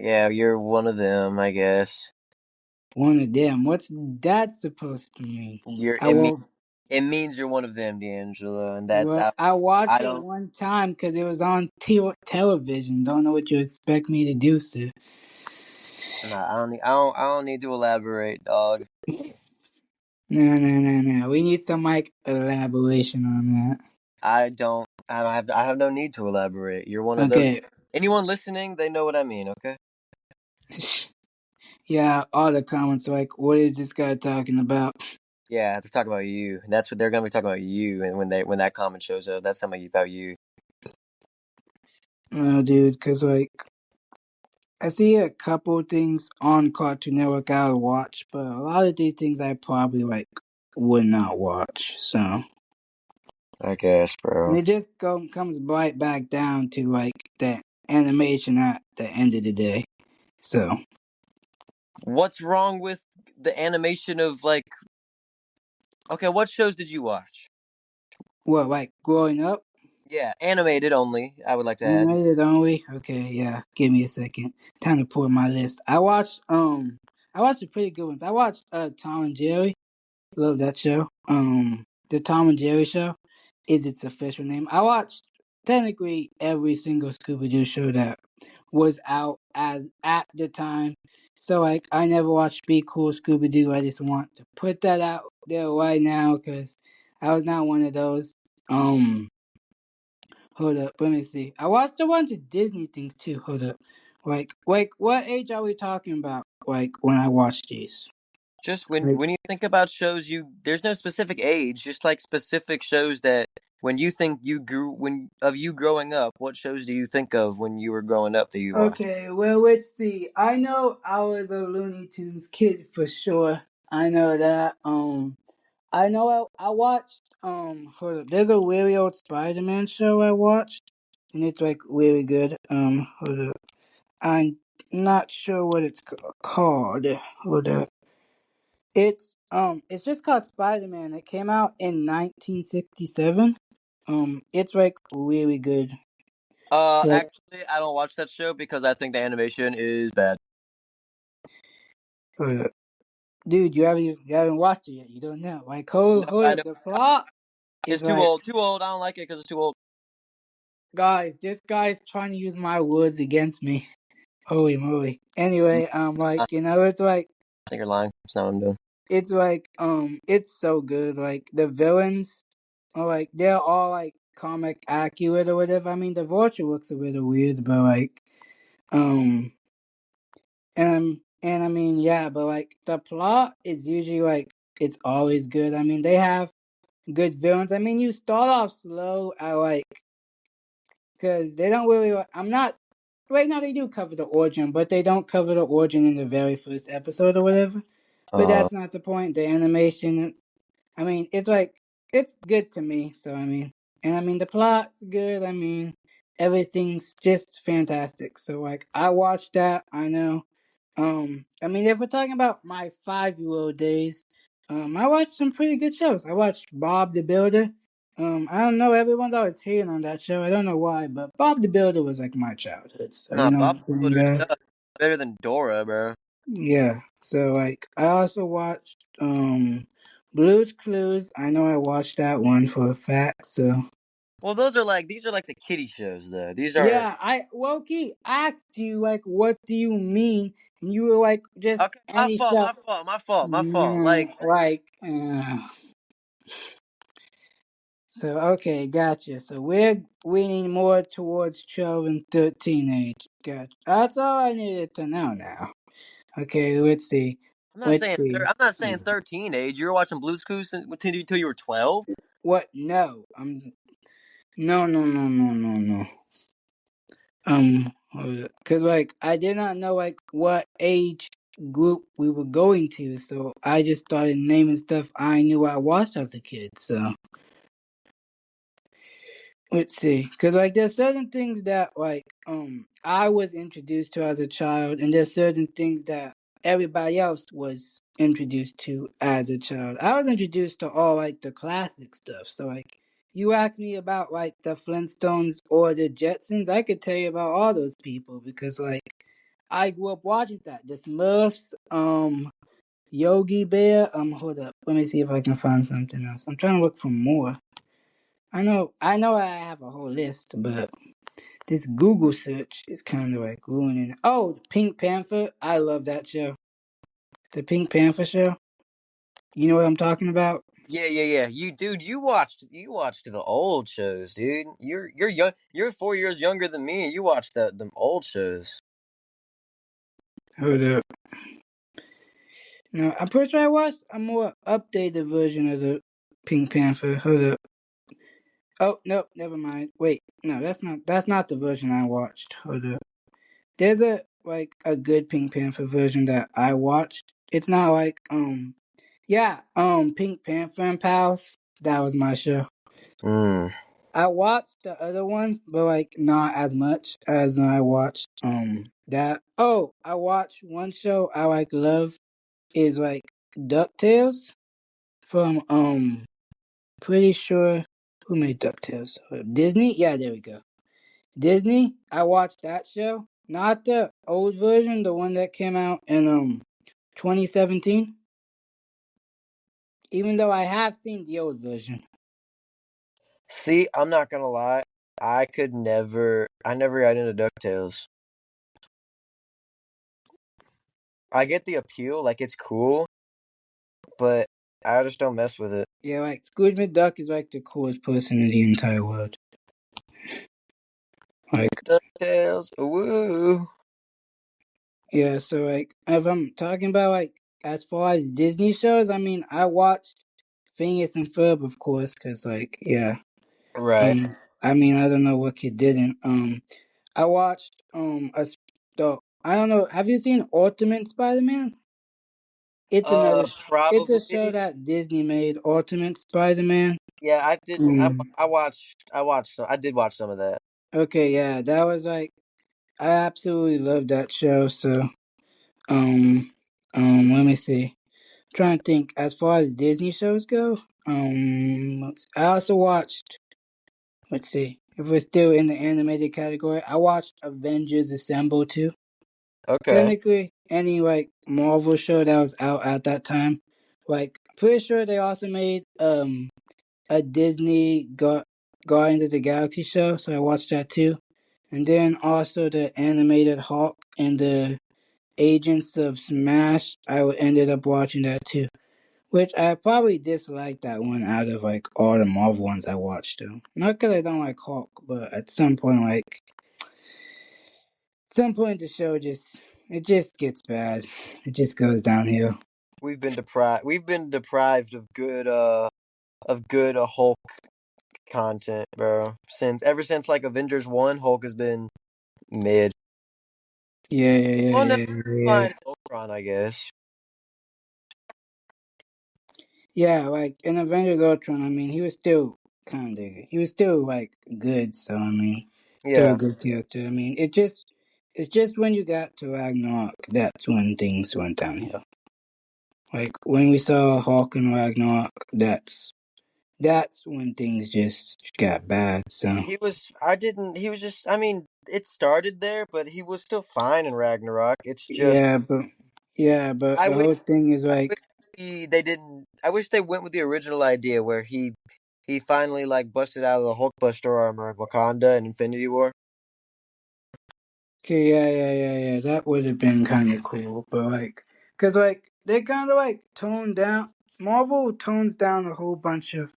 yeah, you're one of them, I guess. One of them. What's that supposed to mean? You're. I will. It means you're one of them, D'Angelo, and that's Well, I. I I watched it don't. one time because it was on television. Don't know what you expect me to do, sir. Nah, I don't. I don't need to elaborate, dog. No. We need some like elaboration on I have no need to elaborate. You're one that. of those. Okay. Anyone listening, they know what I mean. Okay. Yeah, all the comments are like, what is this guy talking about? Yeah, they're talking about you. That's what they're gonna be talking about you. And when that comment shows up, that's something about you. No, dude, because like, I see a couple things on Cartoon Network I'll watch, but a lot of these things I probably like would not watch. So, I guess, and bro. it just comes right back down to like the animation at the end of the day. So, What's wrong with the animation of like? Okay, what shows did you watch? what, like growing up, Yeah, animated only. I would like to add. animated only. Okay, yeah. Give me a second. Time to pull my list. I watched the pretty good ones. I watched Tom and Jerry. Love that show. The Tom and Jerry Show is its official name. I watched technically every single Scooby Doo show that was out at the time. So like, I never watched Be Cool Scooby Doo. I just want to put that out there right now because I was not one of those. Um, Hold up, let me see. I watched a bunch of Disney things too. Hold up, like what age are we talking about? Like when I watched these? Just Like, when you think about shows, you there's no specific age, just like specific shows that when you think you grew when of you growing up, what shows do you think of when you were growing up that you watched? okay, well, let's see. I know I was a Looney Tunes kid for sure. I know that. I know I watched. Hold up. There's a really old Spider-Man show I watched, and it's like really good. Hold up. I'm not sure what it's called. Hold up. It's just called Spider-Man. It came out in 1967. It's like really good. But Actually, I don't watch that show because I think the animation is bad. hold up. Dude, you haven't watched it yet. You don't know. Like No, hold I up. know The plot is it's too like, old. Too old. I don't like it because it's too old. guys, this guy's trying to use my words against me. Holy moly. No, Anyway, I like, it's like think you're lying. That's not what I'm doing. it's so good. Like the villains are like they're all like comic accurate or whatever. I mean the vulture looks a little weird, but like um and I mean yeah, but like the plot is usually like it's always good. I mean they have good villains. I mean you start off slow at like because they don't really. I'm not. Right now they do cover the origin, but they don't cover the origin in the very first episode or whatever. But Uh, that's not the point. The animation, I mean, it's like it's good to me. So I mean, and I mean the plot's good. I mean, everything's just fantastic. So like I watched that. I know. I mean, if we're talking about my 5-year-old days, I watched some pretty good shows. I watched Bob the Builder. I don't know. Everyone's always hating on that show. I don't know why, but Bob the Builder was like my childhood. So you nah, know what Bob I'm saying, Builder's guys? tough. Better than Dora, bro. Yeah. So like, I also watched Blue's Clues. I know I watched that one for a fact. So Well, these are like the kiddie shows though. These aren't. yeah, I Loki asked you like, what do you mean? And you were like, just Okay, my any fault, show. my fault, my fault, my fault. So okay, gotcha. So we're leaning more towards 12 and 13 age. Gotcha. That's all I needed to know now. Okay, let's see. Let's see. I'm not saying 13 age. You were watching Blue's Clues until you were 12. What? No. No, no, no, no, no, no. Cause like I did not know like what age group we were going to, so I just started naming stuff I knew I watched as a kid. So let's see, because like there's certain things that like I was introduced to as a child, and there's certain things that everybody else was introduced to as a child. I was introduced to all like the classic stuff. So like you asked me about like the Flintstones or the Jetsons, I could tell you about all those people because like I grew up watching that. The Smurfs, Yogi Bear. Hold up, let me see if I can find something else. I'm trying to look for more. I know I have a whole list, but this Google search is kind of like ruining it. Oh, Pink Panther. I love that show. The Pink Panther show. You know what I'm talking about? Yeah, yeah, yeah. You watched the old shows, dude. You're young. You're 4 years younger than me, and you watched the old shows. Hold up. No, I'm pretty sure I watched a more updated version of the Pink Panther. Hold up. Oh no, never mind. Wait, no, that's not the version I watched. Hold up. There's a good Pink Panther version that I watched. It's not like yeah, Pink Panther and Pals. That was my show. Mm. I watched the other one, but like not as much as I watched that. Oh, I watched one show I like love is like DuckTales from pretty sure who made DuckTales? Disney? Yeah, there we go. Disney. I watched that show. Not the old version, the one that came out in 2017. Even though I have seen the old version. See, I'm not gonna lie. I could never. I never got into Ducktales. I get the appeal, like it's cool, but I just don't mess with it. Yeah, like Scrooge McDuck is like the coolest person in the entire world. Like Ducktales, woo. yeah, so like if I'm talking about like as far as Disney shows, I mean, I watched Phineas and Ferb, of course, because like, yeah. Right. I mean, I don't know what kid didn't. I watched I don't know. Have you seen Ultimate Spider-Man? It's another. It's a show Probably. that Disney made. Ultimate Spider-Man. Yeah, I didn't. Um. I watched. I watched. I did watch some of that. Okay, yeah, that was like I absolutely loved that show. So, um, let me see. Trying to think. As far as Disney shows go, I also watched. Let's see. If we're still in the animated category, I watched Avengers Assemble too. Okay. Technically, any like Marvel show that was out at that time, like pretty sure they also made a Guardians of the Galaxy show, so I watched that too. And then also the animated Hulk and the Agents of Smash, ended up watching that too. Which I probably disliked that one out of like all the Marvel ones I watched though. Not because I don't like Hulk, but at some point the show just gets bad. It just goes downhill. We've been deprived. We've been deprived of good Hulk content, bro. Since ever since like Avengers 1, Hulk has been mid. Yeah, yeah, yeah, Well, no, yeah, yeah, yeah. fine. Ultron, I guess. Yeah, like in Avengers Ultron, I mean, he was still like good. So I mean, still a Yeah. good character. I mean, it's just when you got to Ragnarok, that's when things went downhill. Like when we saw Hulk and Ragnarok, that's when things just got bad. So He was. I didn't. He was just. I mean, it started there, but he was still fine in Ragnarok. It's just. yeah, but I the wish. whole thing is I wish like, they didn't. I wish they went with the original idea where he finally like busted out of the Hulkbuster armor in Wakanda and Infinity War. okay, yeah, yeah, yeah, yeah, that would have been kind of cool. But like, cause like they kind of like toned down. Marvel tones down a whole bunch of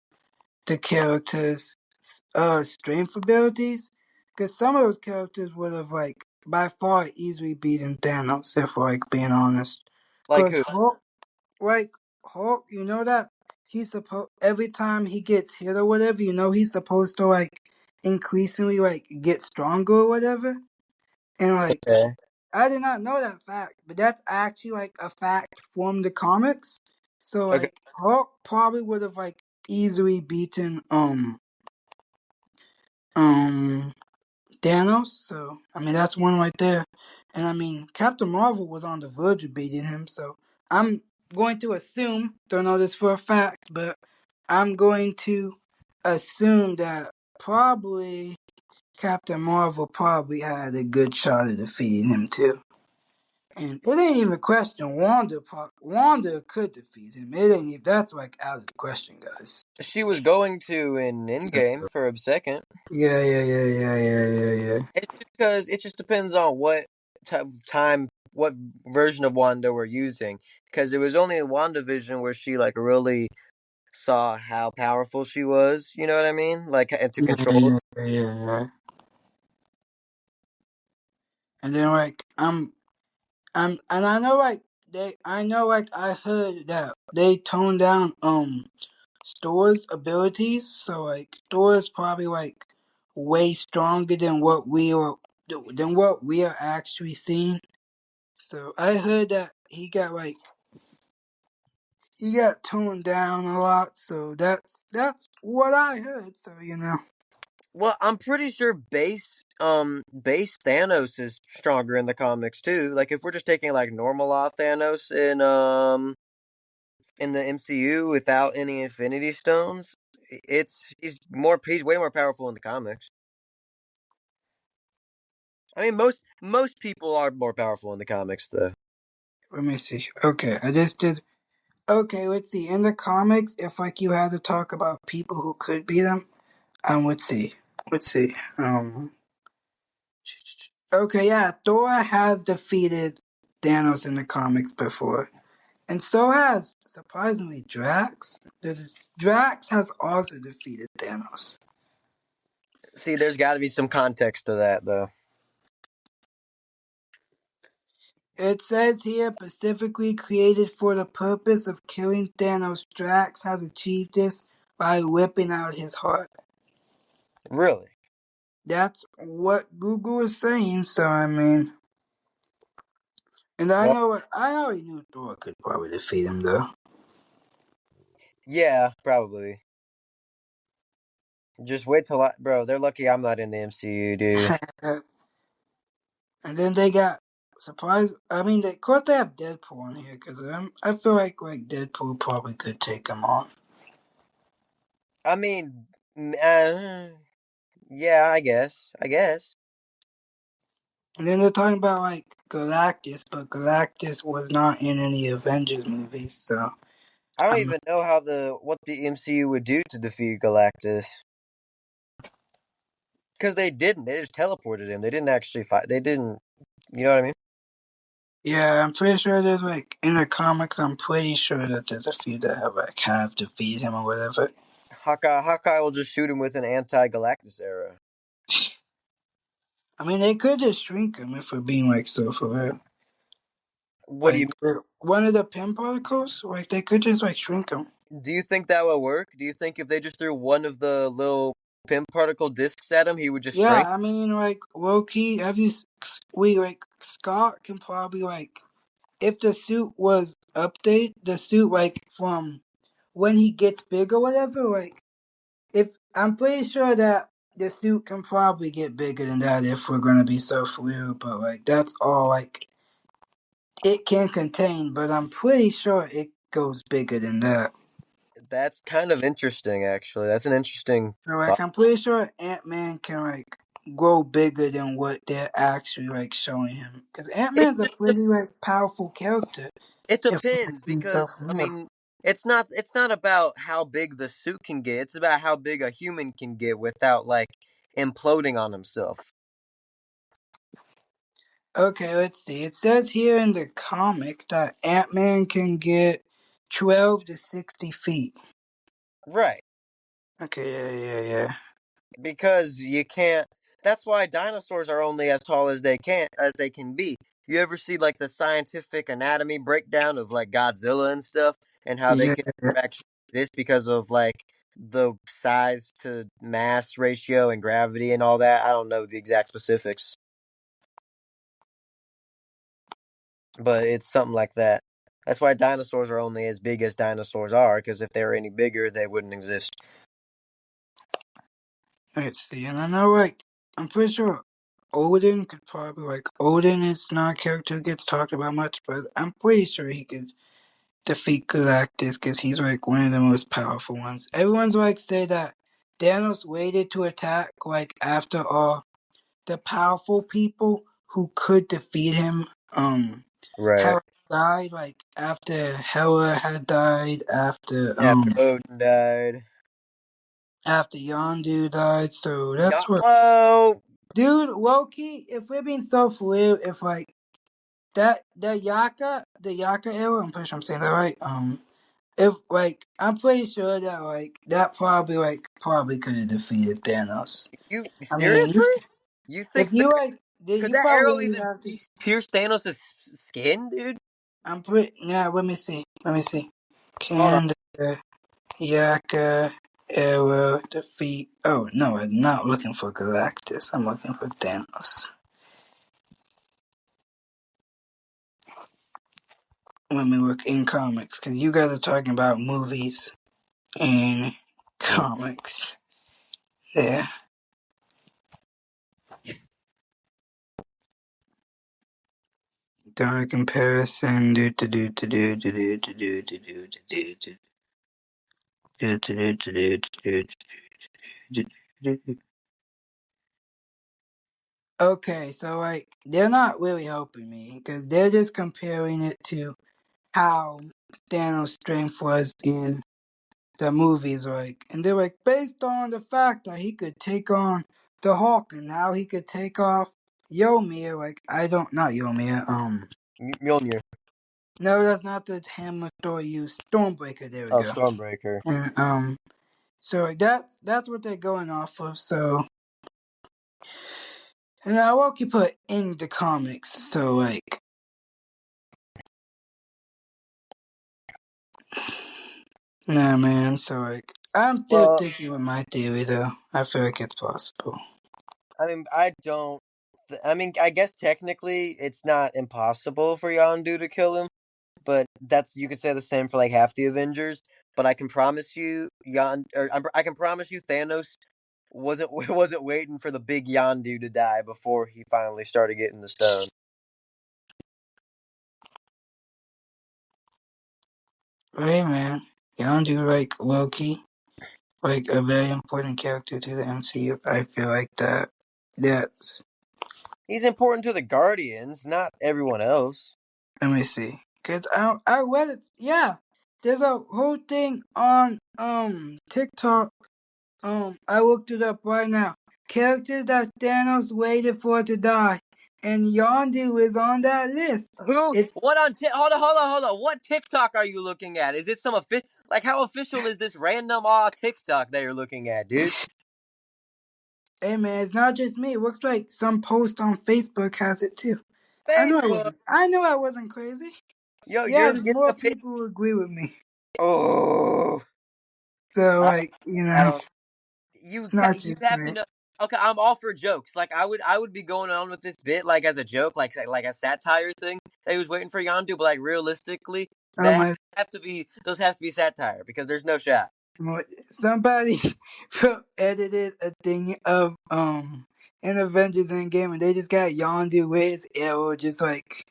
the characters' strength abilities, because some of those characters would have like by far easily beaten Thanos if like being honest. Like Cause who? Hulk, you know that he's supposed every time he gets hit or whatever, you know he's supposed to like increasingly like get stronger or whatever. And like Okay. I did not know that fact, but that's actually like a fact from the comics. So Okay. like Hulk probably would have like easily beaten um Thanos. So I mean that's one right there. And I mean Captain Marvel was on the verge of beating him, so I'm going to assume, don't know this for a fact, but I'm going to assume that probably Captain Marvel probably had a good shot at defeating him too. And it ain't even a question. Wanda could defeat him. It ain't even. That's like out of the question, guys. She was going to in So, Endgame for a second. yeah, yeah, yeah, yeah, yeah, yeah, yeah. It's just because it just depends on what time, what version of Wanda we're using. Because it was only in WandaVision where she like really saw how powerful she was. You know what I mean? Like, and to Yeah, control it. yeah, yeah, yeah, yeah. And then like and I know like I know like I heard that they toned down Thor's abilities, so like Thor's probably like way stronger than what we are actually seeing. So I heard that he got toned down a lot, so that's what I heard. So you know, Well, I'm pretty sure base Thanos is stronger in the comics too. Like if we're just taking like normal off Thanos in the MCU without any Infinity Stones, he's way more powerful in the comics. I mean most people are more powerful in the comics though. let me see. Okay, I just did. Okay, let's see. In the comics, if like you had to talk about people who could beat him, let's see, let's see. Okay, yeah, Thor has defeated Thanos in the comics before, and so has surprisingly Drax. Drax has also defeated Thanos. See, there's got to be some context to that though. It says here, specifically created for the purpose of killing Thanos, Drax has achieved this by whipping out his heart. Really? That's what Google is saying, so I mean. And I Well, know I already knew Thor could probably defeat him, though. yeah, probably. Just wait till bro. They're lucky I'm not in the MCU, dude. And then they got surprise. I mean, of course they have Deadpool on here because I feel like Deadpool probably could take him on. I mean, yeah, I guess. I guess. And then they're talking about like Galactus, but Galactus was not in any Avengers movies, so I don't I'm even know how what the MCU would do to defeat Galactus. Because they didn't. They just teleported him. They didn't actually fight. They didn't. You know what I mean? yeah, I'm pretty sure there's like in the comics. I'm pretty sure that there's a few that have defeated him or whatever. Hawkeye will just shoot him with an anti-Galactus arrow. I mean, they could just shrink him if we're being like so for real. What do you Like one of the pin particles, like they could just like shrink him. do? You think that would work? Do you think if they just threw one of the little pin particle discs at him, he would just Yeah, shrink? I mean, like low key, have you? We like Scott can probably like if the suit was update the suit like from when he gets big or whatever. Like if I'm pretty sure that the suit can probably get bigger than that if we're gonna be so real. But like that's all like it can contain. But I'm pretty sure it goes bigger than that. That's kind of interesting, actually. That's an interesting So like thought. I'm pretty sure Ant-Man can like grow bigger than what they're actually like showing him. Because It Ant-Man's a just de- pretty like powerful character. it If we're depends being self because I real. mean, it's not about how big the suit can get. It's about how big a human can get without like imploding on himself. Okay, let's see. It says here in the comics that Ant-Man can get 12 to 60 feet. Right. Okay, yeah. Because you can't. That's why dinosaurs are only as tall as they can be. You ever see like the scientific anatomy breakdown of like Godzilla and stuff, and how they Yeah, can actually exist because of like the size to mass ratio and gravity and all that? I don't know the exact specifics, but it's something like that. That's why dinosaurs are only as big as dinosaurs are, because if they were any bigger, they wouldn't exist. let's see. And I know like, I'm pretty sure Odin could probably like, Odin is not a character who gets talked about much, but I'm pretty sure he could defeat Galactus because he's like one of the most powerful ones. Everyone's like say that Thanos waited to attack like after all the powerful people who could defeat him Right. had died, like after Hela had died, After Odin died. after Yondu died. So that's what, Yellow. dude. Loki, if we're being so for real, if like that the Yaka era, I'm pretty sure I'm saying that right. If like I'm pretty sure that like that probably could have defeated Thanos. You I mean, seriously? You think if that you like, could you that probably arrow wouldn't even even have to. pierce Thanos' skin, dude? I'm pretty. Now let me see. Let me see. Hold on. Can the Yaka era defeat? Oh no, I'm not looking for Galactus. I'm looking for Thanos. Let me look in comics because you guys are talking about movies and comics. There. Direct comparison. Okay, so like they're not really helping me because they're just comparing it to how Thanos' strength was in the movies, like, and they're like based on the fact that he could take on the Hulk and how he could take off Yomir. Like, I don't, not Yomir. Mjolnir. No, that's not the hammer Thor used. Stormbreaker. There we Oh, go. Stormbreaker. And so like, that's what they're going off of. So, and I will keep it in the comics. So like. Nah, man. So like, I'm still Well, sticking with my theory though. I feel like it's possible. I mean, I don't. I mean, I guess technically it's not impossible for Yondu to kill him, but that's you could say the same for like half the Avengers. But I can promise you, I can promise you, Thanos wasn't waiting for the big Yondu to die before he finally started getting the stone. Hey, man. Yondu like Loki, like a very important character to the MCU. I feel like that's. He's important to the Guardians, not everyone else. Let me see. Cause I read it. Yeah, there's a whole thing on TikTok. I looked it up right now. Characters that Thanos waited for to die, and Yondu is on that list. Who? It. What on? Hold on. What TikTok are you looking at? Is it some like how official is this random TikTok that you're looking at, dude? Hey man, it's not just me. It looks like some post on Facebook has it too. I know I Facebook. wasn't. I knew I wasn't crazy. Yo, Yeah, you're there's getting more a pic. people who agree with me. Oh, So I, like, I don't. it's not You just have to me. know. Okay, I'm all for jokes. Like I would be going on with this bit like as a joke, like a satire thing. That he was waiting for Yondu, but like realistically, Oh my! those have to be satire because there's no shot. Somebody edited a thing of in Avengers Endgame, and they just got Yondu with his arrow, just like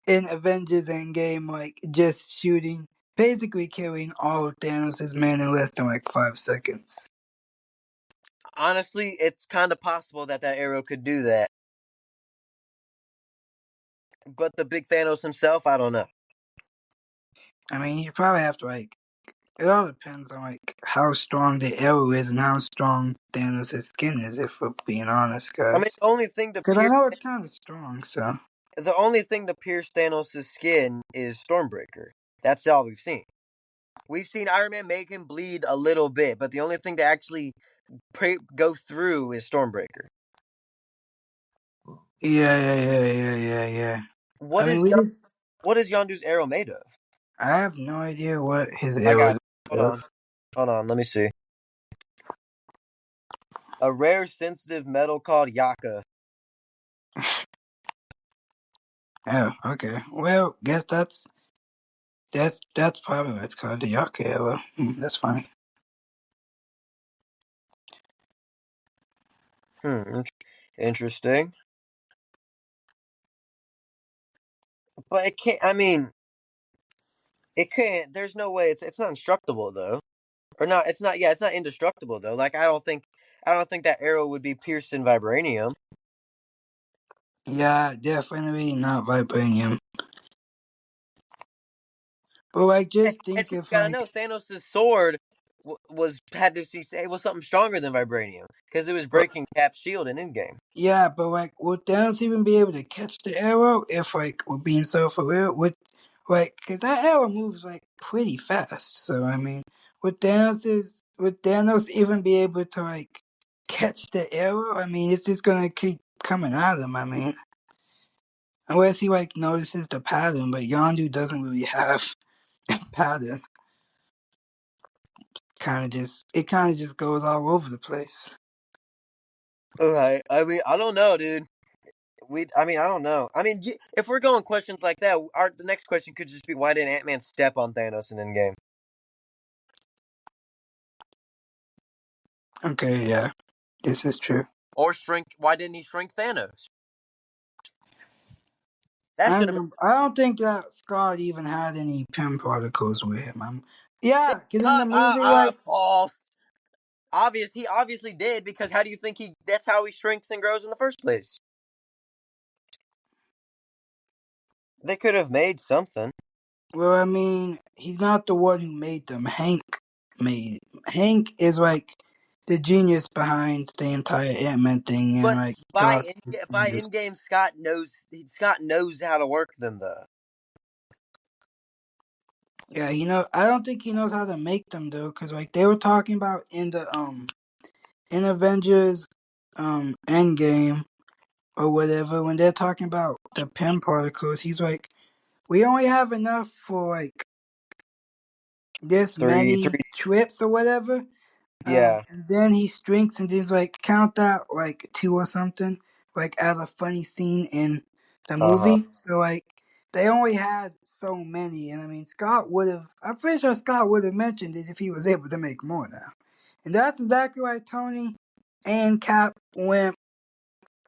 in Avengers Endgame, like just shooting, basically killing all of Thanos' men in less than like 5 seconds. Honestly, it's kind of possible that arrow could do that, but the big Thanos himself, I don't know. I mean, you probably have to like. It all depends on like how strong the arrow is and how strong Thanos' skin is. If we're being honest, I mean, guys, because I know it's kind of strong. So the only thing to pierce Thanos' skin is Stormbreaker. That's all we've seen. We've seen Iron Man make him bleed a little bit, but the only thing to actually go through is Stormbreaker. yeah. I What mean, is we just. what is Yondu's arrow made of? I have no idea what his I arrow got is it. Hold made of. on. Hold on, let me see. A rare sensitive metal called Yaka. Oh, okay. Well, guess that's probably what it's called, the Yaka arrow. That's funny. Interesting. But it can't I mean, it can't there's no way it's not indestructible though. Or not it's not yeah, it's not indestructible though. Like I don't think that arrow would be pierced in vibranium. Yeah, definitely not vibranium. But like, And, just and think see, if you gotta like, know, Thanos' sword was had to see it was something stronger than vibranium because it was but breaking Cap's shield in Endgame. yeah, but like, would Thanos even be able to catch the arrow if like we're being so for real? Cause that arrow moves like pretty fast. So I mean, would Thanos even be able to like catch the arrow? I mean, it's just gonna keep coming at him. I mean, unless he like notices the pattern, but Yondu doesn't really have a pattern. It kind of just goes all over the place. Okay, I mean, I don't know, dude. I mean, I don't know. I mean, if we're going questions like that, the next question could just be why didn't Ant Man step on Thanos in Endgame Okay, yeah, this is true. or shrink? Why didn't he shrink Thanos? That should have been. I don't think that Scott even had any pen particles with him. Yeah, because in the movie, like, False. He obviously did because how do you think he? That's how he shrinks and grows in the first place. They could have made something. well, I mean, he's not the one who made them. Made Hank is like the genius behind the entire Ant-Man thing, and But like Scott's by just Endgame, Scott knows how to work them though. yeah, I don't think he knows how to make them though, because like they were talking about in Avengers Endgame or whatever, when they're talking about the pen particles, he's like, we only have enough for like this Three, many three. trips or whatever. Yeah. And then he shrinks and just like count that like two or something, like as a funny scene in the Uh huh. movie. So like they only had so many, and I mean Scott would have. I'm pretty sure Scott would have mentioned it if he was able to make more now. And that's exactly why Tony and Cap went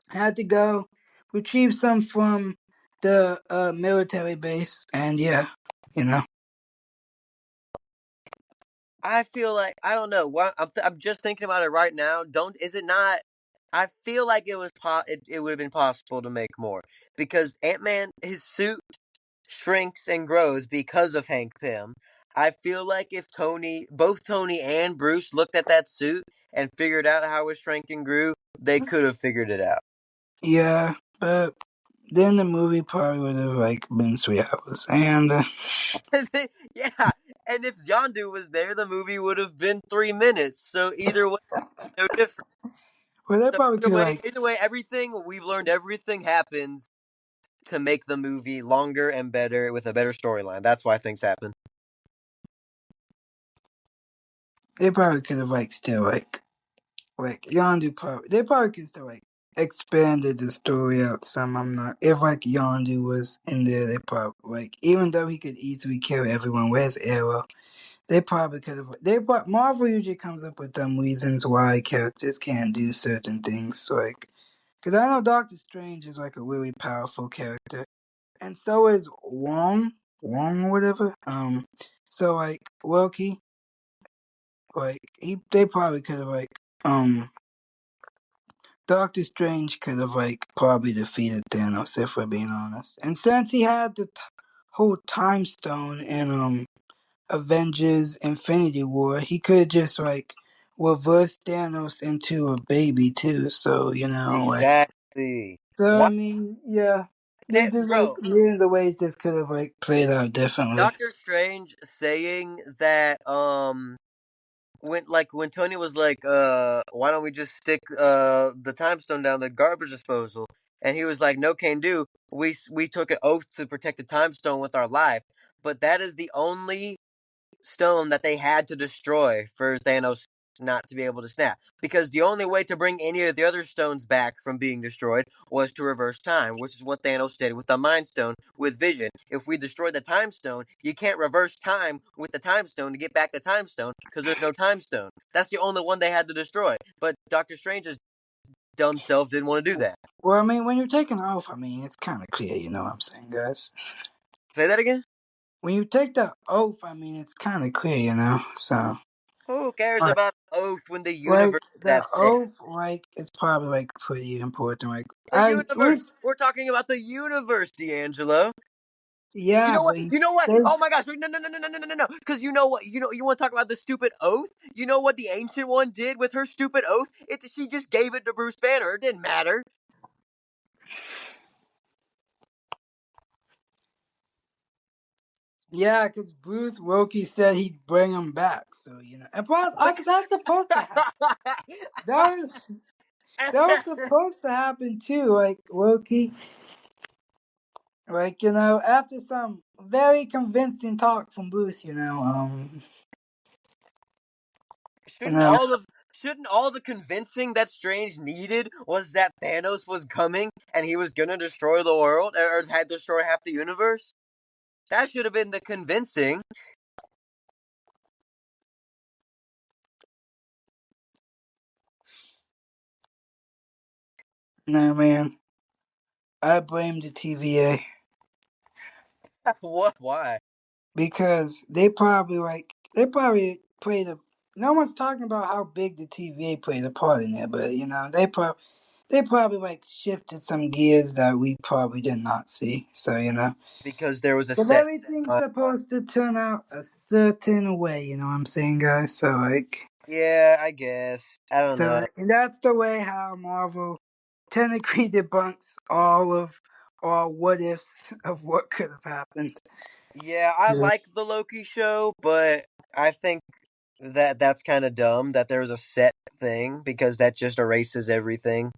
had to go retrieve some from the military base, and yeah, you know. I feel like I don't know. I'm just thinking about it right now. Don't is it not? I feel like it would have been possible to make more because Ant-Man his suit shrinks and grows because of Hank Pym. I feel like if both Tony and Bruce looked at that suit and figured out how it shrank and grew, they could have figured it out. Yeah, but then the movie probably would have like been 3 hours, and Yeah, and if Yondu was there, the movie would have been 3 minutes. So either way, no different. well, they So probably could like either way, everything we've learned, everything happens to make the movie longer and better with a better storyline. That's why things happen. they probably could have like still like Yondu probably they probably could still like expanded the story out some. I'm not if like Yondu was in there, they probably like even though he could easily kill everyone with his arrow. They probably could have. Marvel usually comes up with them reasons why characters can't do certain things. Like, because I know Doctor Strange is like a really powerful character, and so is Wong or whatever. So like Loki, like they probably could have like Doctor Strange could have like probably defeated Thanos if we're being honest. And since he had the whole time stone and Avengers Infinity War, he could just like reverse Thanos into a baby too. So, like Exactly. so I Why, mean, yeah. There's just like bro? millions of ways this could have like played out differently. Doctor Strange saying that when Tony was like why don't we just stick the time stone down the garbage disposal, and he was like no can do, we took an oath to protect the time stone with our life, but that is the only stone that they had to destroy for Thanos not to be able to snap. Because the only way to bring any of the other stones back from being destroyed was to reverse time, which is what Thanos did with the Mind Stone with Vision. If we destroy the Time Stone, you can't reverse time with the Time Stone to get back the Time Stone because there's no Time Stone. That's the only one they had to destroy. But Doctor Strange's dumb self didn't want to do that. Well, I mean, when you're taking off, I mean, it's kind of clear, you know what I'm saying, guys? Say that again? When you take the oath, I mean, it's kind of clear, you know? So, Who cares like, about oath when the like universe is the at stake? oath, like, it's probably, like, pretty important. Like, The universe. We're talking about the universe, D'Angelo. You yeah, know what? but You know what? they Oh my gosh! Wait, no, no, no, no, no, no, no, no! Because you know what? You want to talk about the stupid oath? You know what the ancient one did with her stupid oath? She just gave it to Bruce Banner. It didn't matter. Yeah, because Bruce Wilkie said he'd bring him back. So and plus, But also that's supposed to happen. That was that was supposed to happen too. Like Wilkie, like after some very convincing talk from Bruce, you shouldn't know, all of shouldn't all the convincing that Strange needed was that Thanos was coming and he was gonna destroy the world or had to destroy half the universe? That should have been the convincing. no man, I blame the TVA What? Why? because they probably played a. No one's talking about how big the TVA played a part in it, but they probably like shifted some gears that we probably did not see. So Because there was a because set. everything's supposed to turn out a certain way. You know what I'm saying, guys? So Yeah, I guess. I don't know. and that's the way how Marvel technically debunks all what ifs of what could have happened. Yeah, I Yeah. like the Loki show, but I think that that's kind of dumb that there's a set thing because that just erases everything,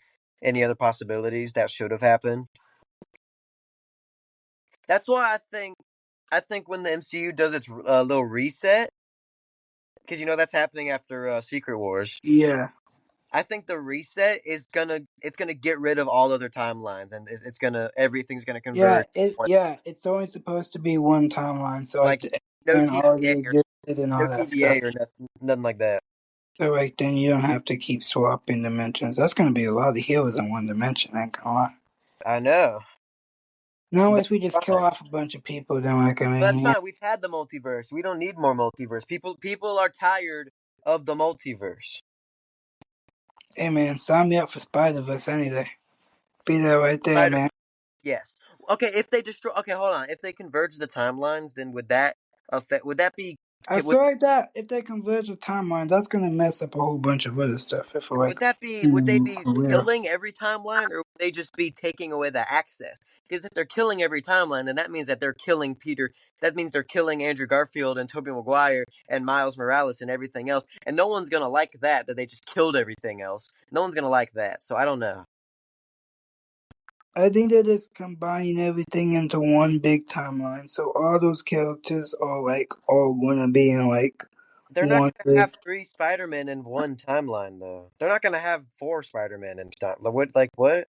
any other possibilities that should have happened. That's why I think when the MCU does its little reset, because that's happening after Secret Wars. Yeah, I think the reset is gonna get rid of all other timelines, and it's gonna everything's gonna yeah, converge. it's only supposed to be one timeline. So like Like the no X-Men TVA already or existed and no all that TVA stuff. or nothing like that. So like then you don't have to keep swapping dimensions. That's gonna be a lot of heroes in one dimension. I ain't gonna lie. I know. Now But unless we just that's kill fine. off a bunch of people, then like I That's mean, yeah. fine. We've had the multiverse. We don't need more multiverse. People are tired of the multiverse. Hey man, sign me up for Spider-Verse any day. Be there right there, Spider man. Yes. Okay, if they destroy okay, hold on. If they converge the timelines, then would that affect would that be I it would feel like that if they converge the timeline, that's gonna mess up a whole bunch of other stuff. If we're like, would they be for real. killing every timeline, or would they just be taking away the access? Because if they're killing every timeline, then that means that they're killing Peter. That means they're killing Andrew Garfield and Tobey Maguire and Miles Morales and everything else. And no one's gonna like that they just killed everything else. No one's gonna like that. So I don't know. I think they're just combining everything into one big timeline. So all those characters are like all gonna be in like They're not one gonna big. have three Spider-Men in one timeline though. They're not gonna have four Spider-Men in time. What?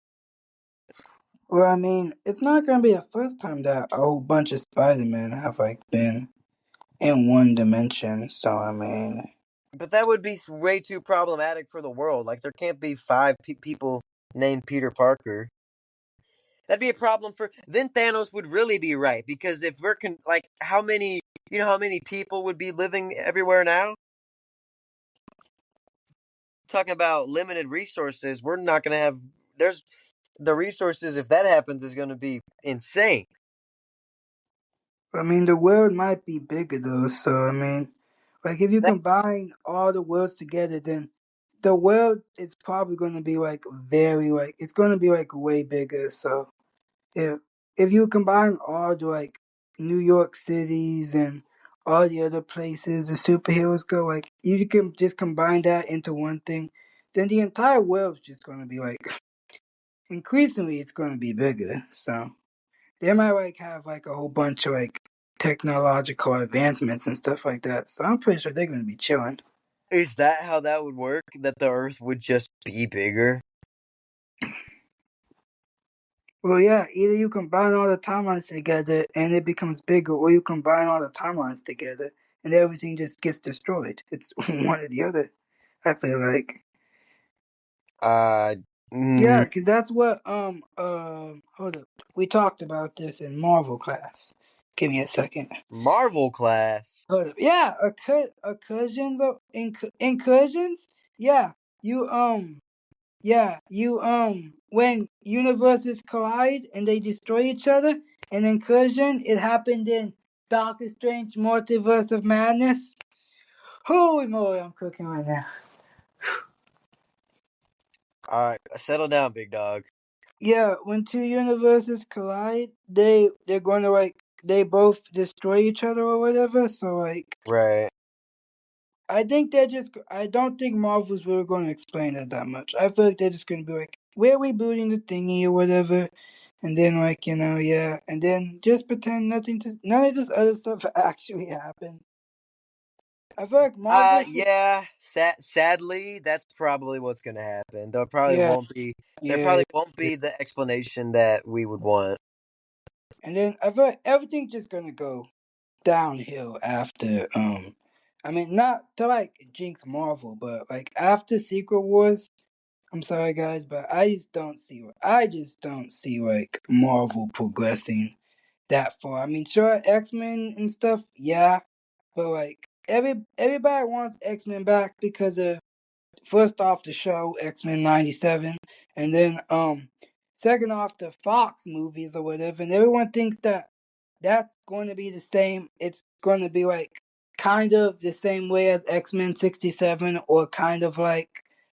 Well, I mean, it's not gonna be the first time that a whole bunch of Spider-Man have like been in one dimension. So I mean, But that would be way too problematic for the world. Like there can't be five people named Peter Parker. That'd be a problem for. Then Thanos would really be right because if like how many how many people would be living everywhere now? Talking about limited resources, we're not gonna have. There's the resources. If that happens, is going to be insane. the world might be bigger though. So I mean, like if you That combine all the worlds together, then the world is probably gonna be like very like it's gonna be like way bigger. So if if you combine all the like New York cities and all the other places the superheroes go, like you can just combine that into one thing, then the entire world's just gonna be like increasingly it's gonna be bigger. So they might like have like a whole bunch of like technological advancements and stuff like that. So I'm pretty sure they're gonna be chilling. is that how that would work? That the Earth would just be bigger? Well, yeah, either you combine all the timelines together and it becomes bigger, or you combine all the timelines together and everything just gets destroyed. It's one or the other. I feel like, Uh, yeah, mm, because that's what hold up, we talked about this in Marvel class. Give me a second. Marvel class. Hold up, yeah, incursions incursions. Yeah, you when universes collide and they destroy each other, an incursion, it happened in Doctor Strange Multiverse of Madness. Holy moly, I'm cooking right now. All right, settle down, big dog. Yeah, when two universes collide, they're gonna like they both destroy each other or whatever. So like Right. I don't think Marvel's really gonna explain it that much. I feel like they're just gonna be like, we're rebooting the thingy or whatever. And then like, yeah. And then just pretend none of this other stuff actually happened. I feel like Marvel should Yeah. Sadly, that's probably what's gonna happen. There probably yeah, won't be. There yeah, probably won't yeah. be the explanation that we would want. And then I feel like everything's just gonna go downhill after I mean not to like jinx Marvel, but like after Secret Wars, I'm sorry guys, but I just don't see like Marvel progressing that far. I mean, sure, X Men and stuff, yeah, but like everybody wants X Men back because of first off the show X Men '97, and then second off the Fox movies or whatever, and everyone thinks that that's going to be the same. It's going to be like kind of the same way as X Men '67 or kind of like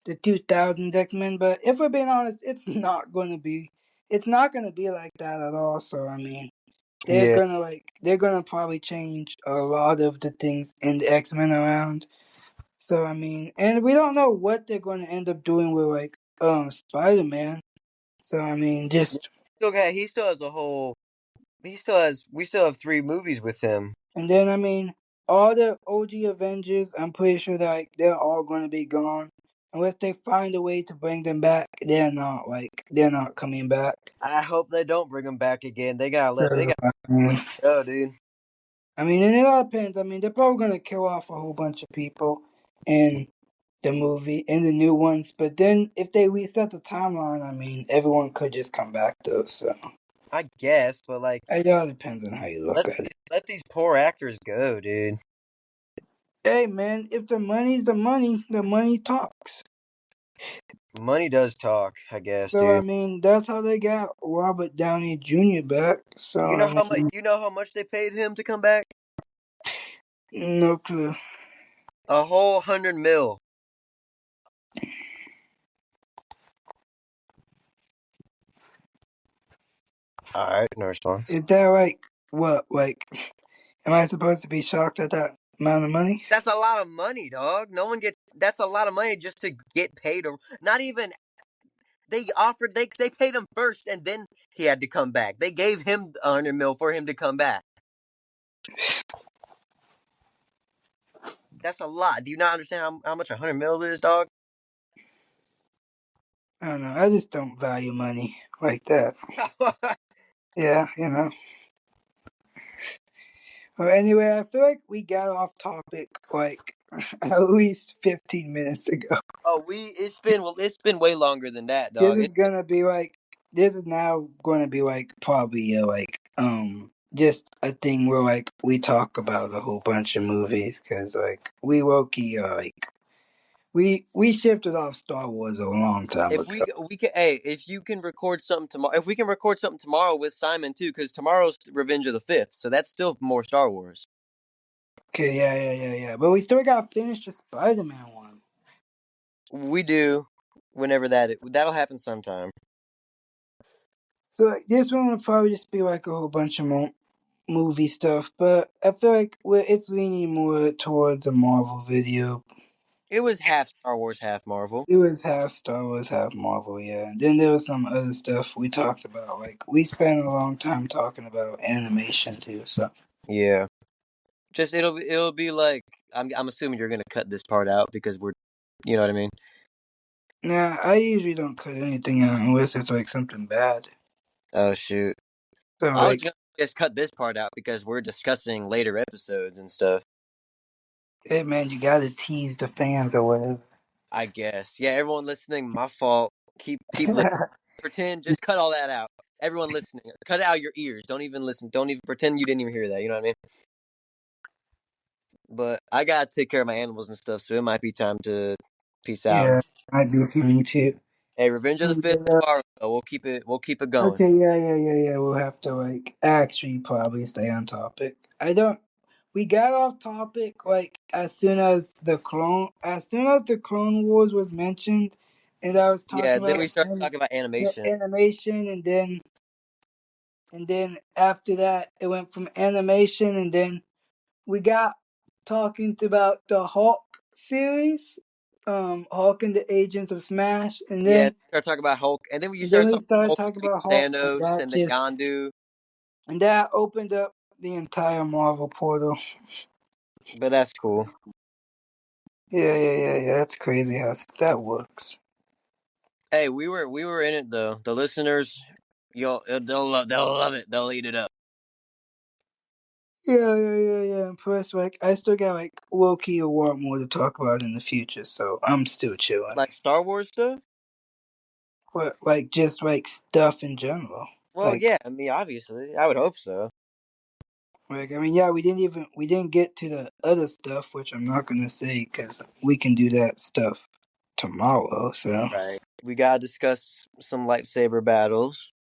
the 2000s X Men. But if we're being honest, it's not going to be. It's not going to be like that at all. So I mean, Yeah. they're gonna probably change a lot of the things in the X Men around. So I mean, and we don't know what they're gonna end up doing with like Spider Man. So I mean, just He still has a whole. He still has. We still have three movies with him. and then I mean, all the OG Avengers, I'm pretty sure that like, they're all going to be gone. Unless they find a way to bring them back, they're not coming back. I hope they don't bring him back again. They So, got go, dude. I mean, and it all depends. I mean, they're probably going to kill off a whole bunch of people in the movie, in the new ones. But then if they reset the timeline, I mean, everyone could just come back though. So I guess, but like, it all depends on how you look at it. let these poor actors go, dude. Hey man, if the money's the money talks. Money does talk, I guess, So I dude. mean, that's how they got Robert Downey Jr. back. So You I know how much? mean, You know how much they paid him to come back? no clue. A whole 100 mil. All right, no response. Is that like what? Like, am I supposed to be shocked at that amount of money? That's a lot of money, dog. No one gets. That's a lot of money just to get paid. Or not even. They offered. They paid him first, and then he had to come back. They gave him 100 mil for him to come back. That's a lot. Do you not understand how much 100 mil is, dog? I don't know. I just don't value money like that. Yeah, you know. Well, anyway, I feel like we got off topic like at least 15 minutes ago. Oh, it's been way longer than that, This dog. is gonna be like this is now going to be like probably just a thing where like we talk about a whole bunch of movies because like we Loki like we shifted off Star Wars a long time If ago. we can, hey, if you can record something tomorrow, if we can record something tomorrow with Simon too, because tomorrow's Revenge of the Fifth, so that's still more Star Wars. Okay, yeah. But we still got to finish the Spider-Man one. We do, whenever that'll happen sometime. So like, this one will probably just be like a whole bunch of movie stuff, but I feel like it's leaning more towards a Marvel video. It was half Star Wars, half Marvel. It was half Star Wars, half Marvel, yeah. And then there was some other stuff we talked about. Like we spent a long time talking about animation too. So Yeah, just it'll be like I'm assuming you're gonna cut this part out because you know what I mean. nah, I usually don't cut anything out unless it's like something bad. Oh shoot, So I was like, gonna just cut this part out because we're discussing later episodes and stuff. hey man, you gotta tease the fans or whatever. I guess. Yeah, everyone listening, my fault. Keep listening. Pretend, just cut all that out. Everyone listening, cut it out of your ears. Don't even listen. Don't even pretend you didn't even hear that. You know what I mean? But I gotta take care of my animals and stuff, so it might be time to peace out. Yeah, I'd be tuning too. Hey, Revenge of the Fifth tomorrow. Though. We'll keep it. We'll keep it going. Okay, yeah. We'll have to like actually probably stay on topic. I don't. We got off topic like as soon as the Clone Wars was mentioned, and I was Yeah. talking Then about we start talking about animation. animation, and then after that it went from animation, and then we got talking about the Hulk series, Hulk and the Agents of Smash, Yeah. Start talking about Hulk, and then we and then start we talking started Hulk talking beat about Hulk, Thanos and then Yondu. and that opened up the entire Marvel portal. But that's cool. Yeah. That's crazy how that works. Hey, we were in it though. The listeners, they'll love it. They'll eat it up. Yeah. And plus, like, I still got like low key a lot more to talk about in the future, so I'm still chilling. Like Star Wars stuff. But like, just like stuff in general. Well, Like, yeah. I mean, obviously, I would hope so. I mean, yeah, we didn't get to the other stuff, which I'm not gonna say because we can do that stuff tomorrow. So Right. We gotta discuss some lightsaber battles,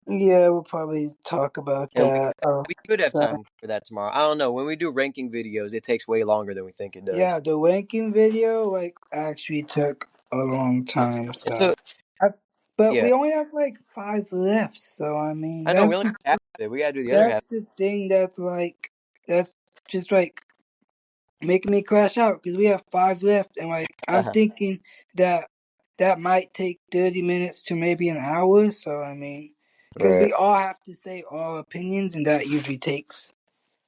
yeah, we'll probably talk about and that. we could have So time for that tomorrow. I don't know. When we do ranking videos, it takes way longer than we think it does. yeah, the ranking video like actually took a long time. It So, took, I, but yeah. we only have like 5 left. So I mean, I know. We only have half of it. We gotta do the other half. that's the thing that's like that's just like making me crash out because we have 5 left, and like I'm thinking that that might take 30 minutes to maybe an hour. So I mean, because Right. we all have to say our opinions, and that usually takes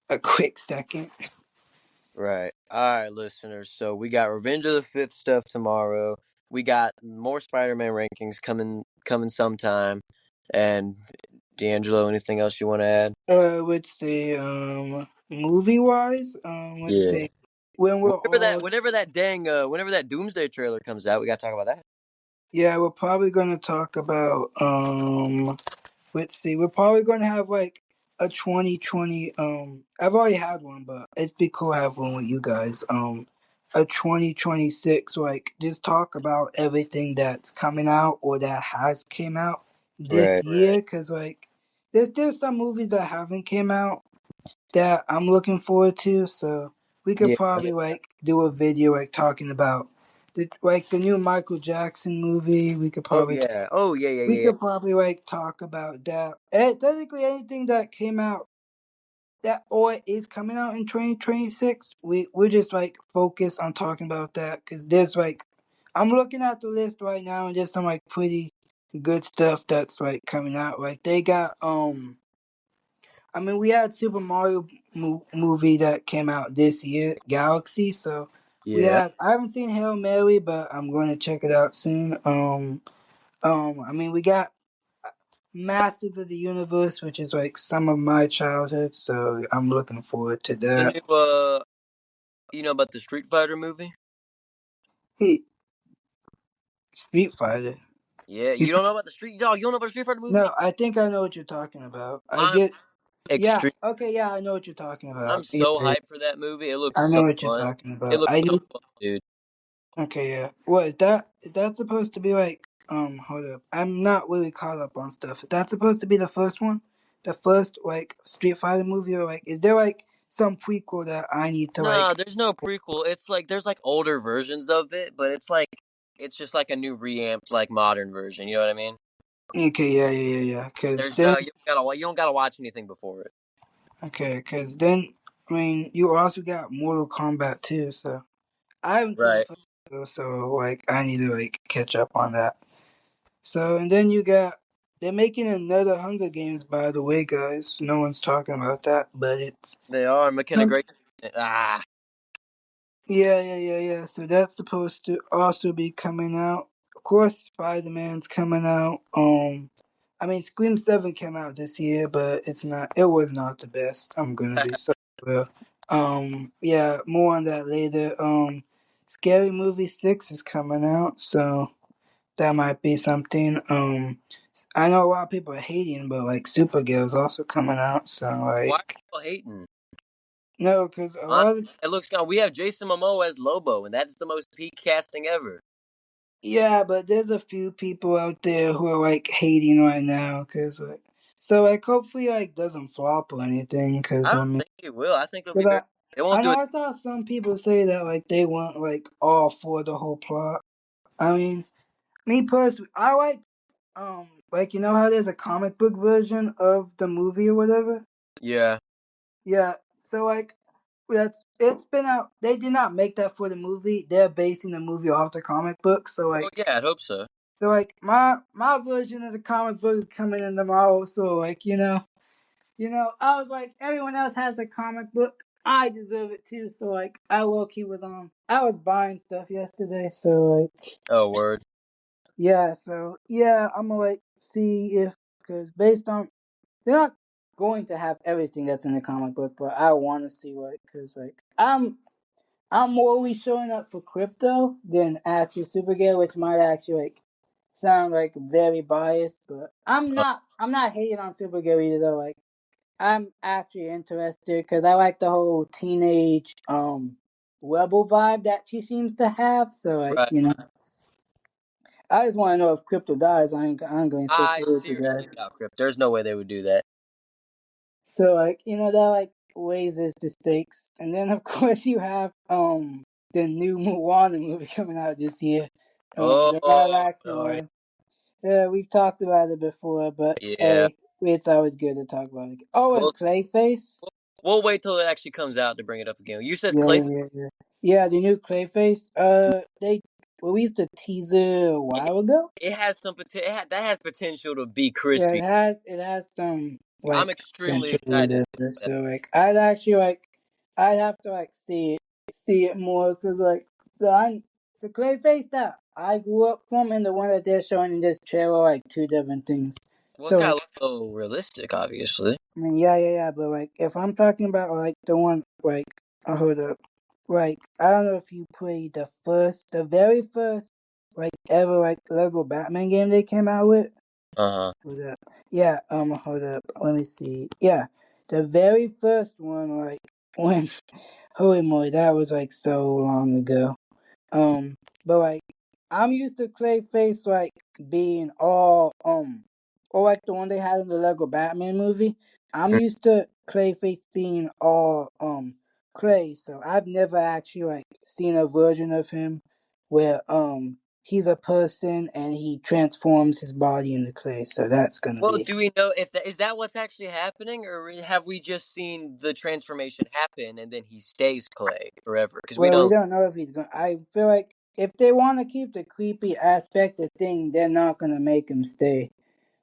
a quick second. Right. All right, listeners. So we got Revenge of the Fifth stuff tomorrow. We got more Spider-Man rankings coming sometime. And D'Angelo, anything else you want to add? Let's see. Movie wise, let's Yeah. see. When we're all, Whenever that Doomsday trailer comes out, we got to talk about that. yeah, we're probably gonna talk about let's see. We're probably gonna have like a 2020. I've already had one, but it'd be cool to have one with you guys. A 2026. Like just talk about everything that's coming out or that has came out this Right. year. Cause like there's some movies that haven't came out that I'm looking forward to. So we could Yeah. probably like do a video like talking about the new Michael Jackson movie. Oh yeah. Oh yeah. Yeah. We Yeah. could probably like talk about that. Technically, anything that came out that or is coming out in 2026, we're just like focus on talking about that because there's like I'm looking at the list right now and there's some like pretty good stuff that's like coming out. Like they got I mean we had Super Mario movie that came out this year, Galaxy. So we Yeah. had I haven't seen Hail Mary, but I'm going to check it out soon. I mean we got Masters of the Universe, which is like some of my childhood, so I'm looking forward to The that. new you know about the Street Fighter movie? Hey, Street Fighter. Yeah. You, You don't know about the Street Dog? You don't know about the Street Fighter movie? no, I think I know what you're talking about. I I'm get, yeah, extreme. okay, yeah, I know what you're talking I'm about. Yeah, so yeah, hyped for that movie. It looks I so know what you're fun. talking It about. looks I so need, fun, dude. okay, yeah. What is that? Is that supposed to be like? Hold up. I'm not really caught up on stuff. Is that supposed to be the first one? The first like Street Fighter movie, or like, is there like some prequel that I need to Nah, like? there's no prequel. It's like there's like older versions of it, but it's just like a new reamped like modern version. You know what I mean? Okay, yeah, yeah, yeah, yeah. Cause There's then no you don't gotta watch anything before it. okay, because then, I mean, you also got Mortal Kombat too, so I haven't seen the Right. first one, so like I need to like catch up on that. So and then you got they're making another Hunger Games, by the way, guys. No one's talking about that, but it's They are McKenna Great. Ah, yeah, yeah, yeah, yeah. So that's supposed to also be coming out. Of course, Spider Man's coming out. I mean, Scream 7 came out this year, but it was not the best. I'm gonna be so real. Yeah, more on that later. Scary Movie 6 is coming out, so that might be something. I know a lot of people are hating, but like Supergirl's also coming out, so why are like people hating? no, because a Honestly, lot of it looks we have Jason Momoa as Lobo, and that's the most peak casting ever. yeah, but there's a few people out there who are like hating right now, cause like, so like hopefully like doesn't flop or anything, I cause I don't mean, think it will. I think it'll be cause very. It I won't do know it. I saw some people say that like they weren't like all for the whole plot. I mean, me personally, I like you know how there's a comic book version of the movie or whatever. Yeah. Yeah, so like it's been out. They did not make that for the movie. They're basing the movie off the comic book. So Well, like yeah, I'd hope so. so like my version of the comic book is coming in tomorrow. So like I was like everyone else has a comic book. I deserve it too. So like I low key was on. I was buying stuff yesterday. So like Oh, word. yeah. So yeah, I'm gonna like see if because based on they're not going to have everything that's in the comic book, but I want to see what because like I'm more always showing up for crypto than actual Supergirl, which might actually like sound like very biased, but I'm not hating on Supergirl either though. Like I'm actually interested because I like the whole teenage rebel vibe that she seems to have. So like Right. I just want to know if crypto dies. I'm going to sit I here with you seriously guys. doubt Crypt. There's no way they would do that. So like that like raises the stakes, and then of course you have the new Moana movie coming out this year, the live Oh, action sorry. one. Yeah, we've talked about it before, but Yeah. hey, it's always good to talk about it. Oh, and We'll, Clayface. we'll wait till it actually comes out to bring it up again. You said Yeah, Clay. yeah, yeah, yeah. Yeah, the new Clayface. They released a teaser a while ago. It has some potential. That has potential to be Yeah, crispy. it has some I'm like extremely potential excited with for it. that. So like I'd actually like I'd have to like see it see it more because the Clayface that I grew up from and the one that they're showing in this trailer are like two different things. Well, it's So gotta like, look a little realistic, obviously. I mean, yeah, but like if I'm talking about like the one like hold up, like I don't know if you played the very first like ever like Lego Batman game they came out with. Uh huh. Hold up. Yeah, hold up. Let me see. Yeah, the very first one, like when, holy moly, that was like so long ago. Um, but like I'm used to Clayface like being all or like the one they had in the Lego Batman movie. I'm used to Clayface being all clay, so I've never actually like seen a version of him where he's a person and he transforms his body into clay. So that's gonna Well, be do we know if that is that what's actually happening, or have we just seen the transformation happen and then he stays Clay forever? Because we well, we don't. don't know if he's gonna. I feel like if they want to keep the creepy aspect of thing, they're not gonna make him stay.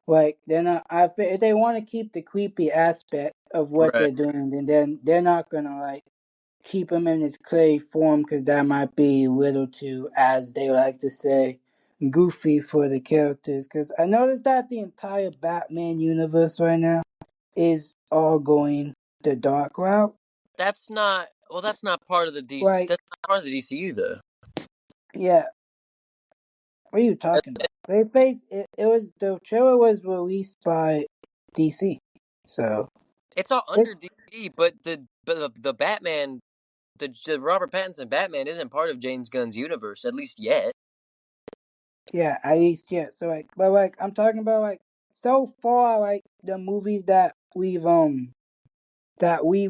Like they're not. If they want to keep the creepy aspect of what Right. they're doing, then they're not gonna like keep him in his clay form because that might be a little too, as they like to say, goofy for the characters. Because I noticed that the entire Batman universe right now is all going the dark route. That's not. Well, that's not part of the DC. Like, That's not part of the DCU though. yeah, what are you talking about? Clayface. It was the trailer was released by DC, so It's all under it's DC, but the Batman, the Robert Pattinson Batman isn't part of James Gunn's universe, at least yet. yeah, at least yeah. So like, but like I'm talking about like so far like the movies that we've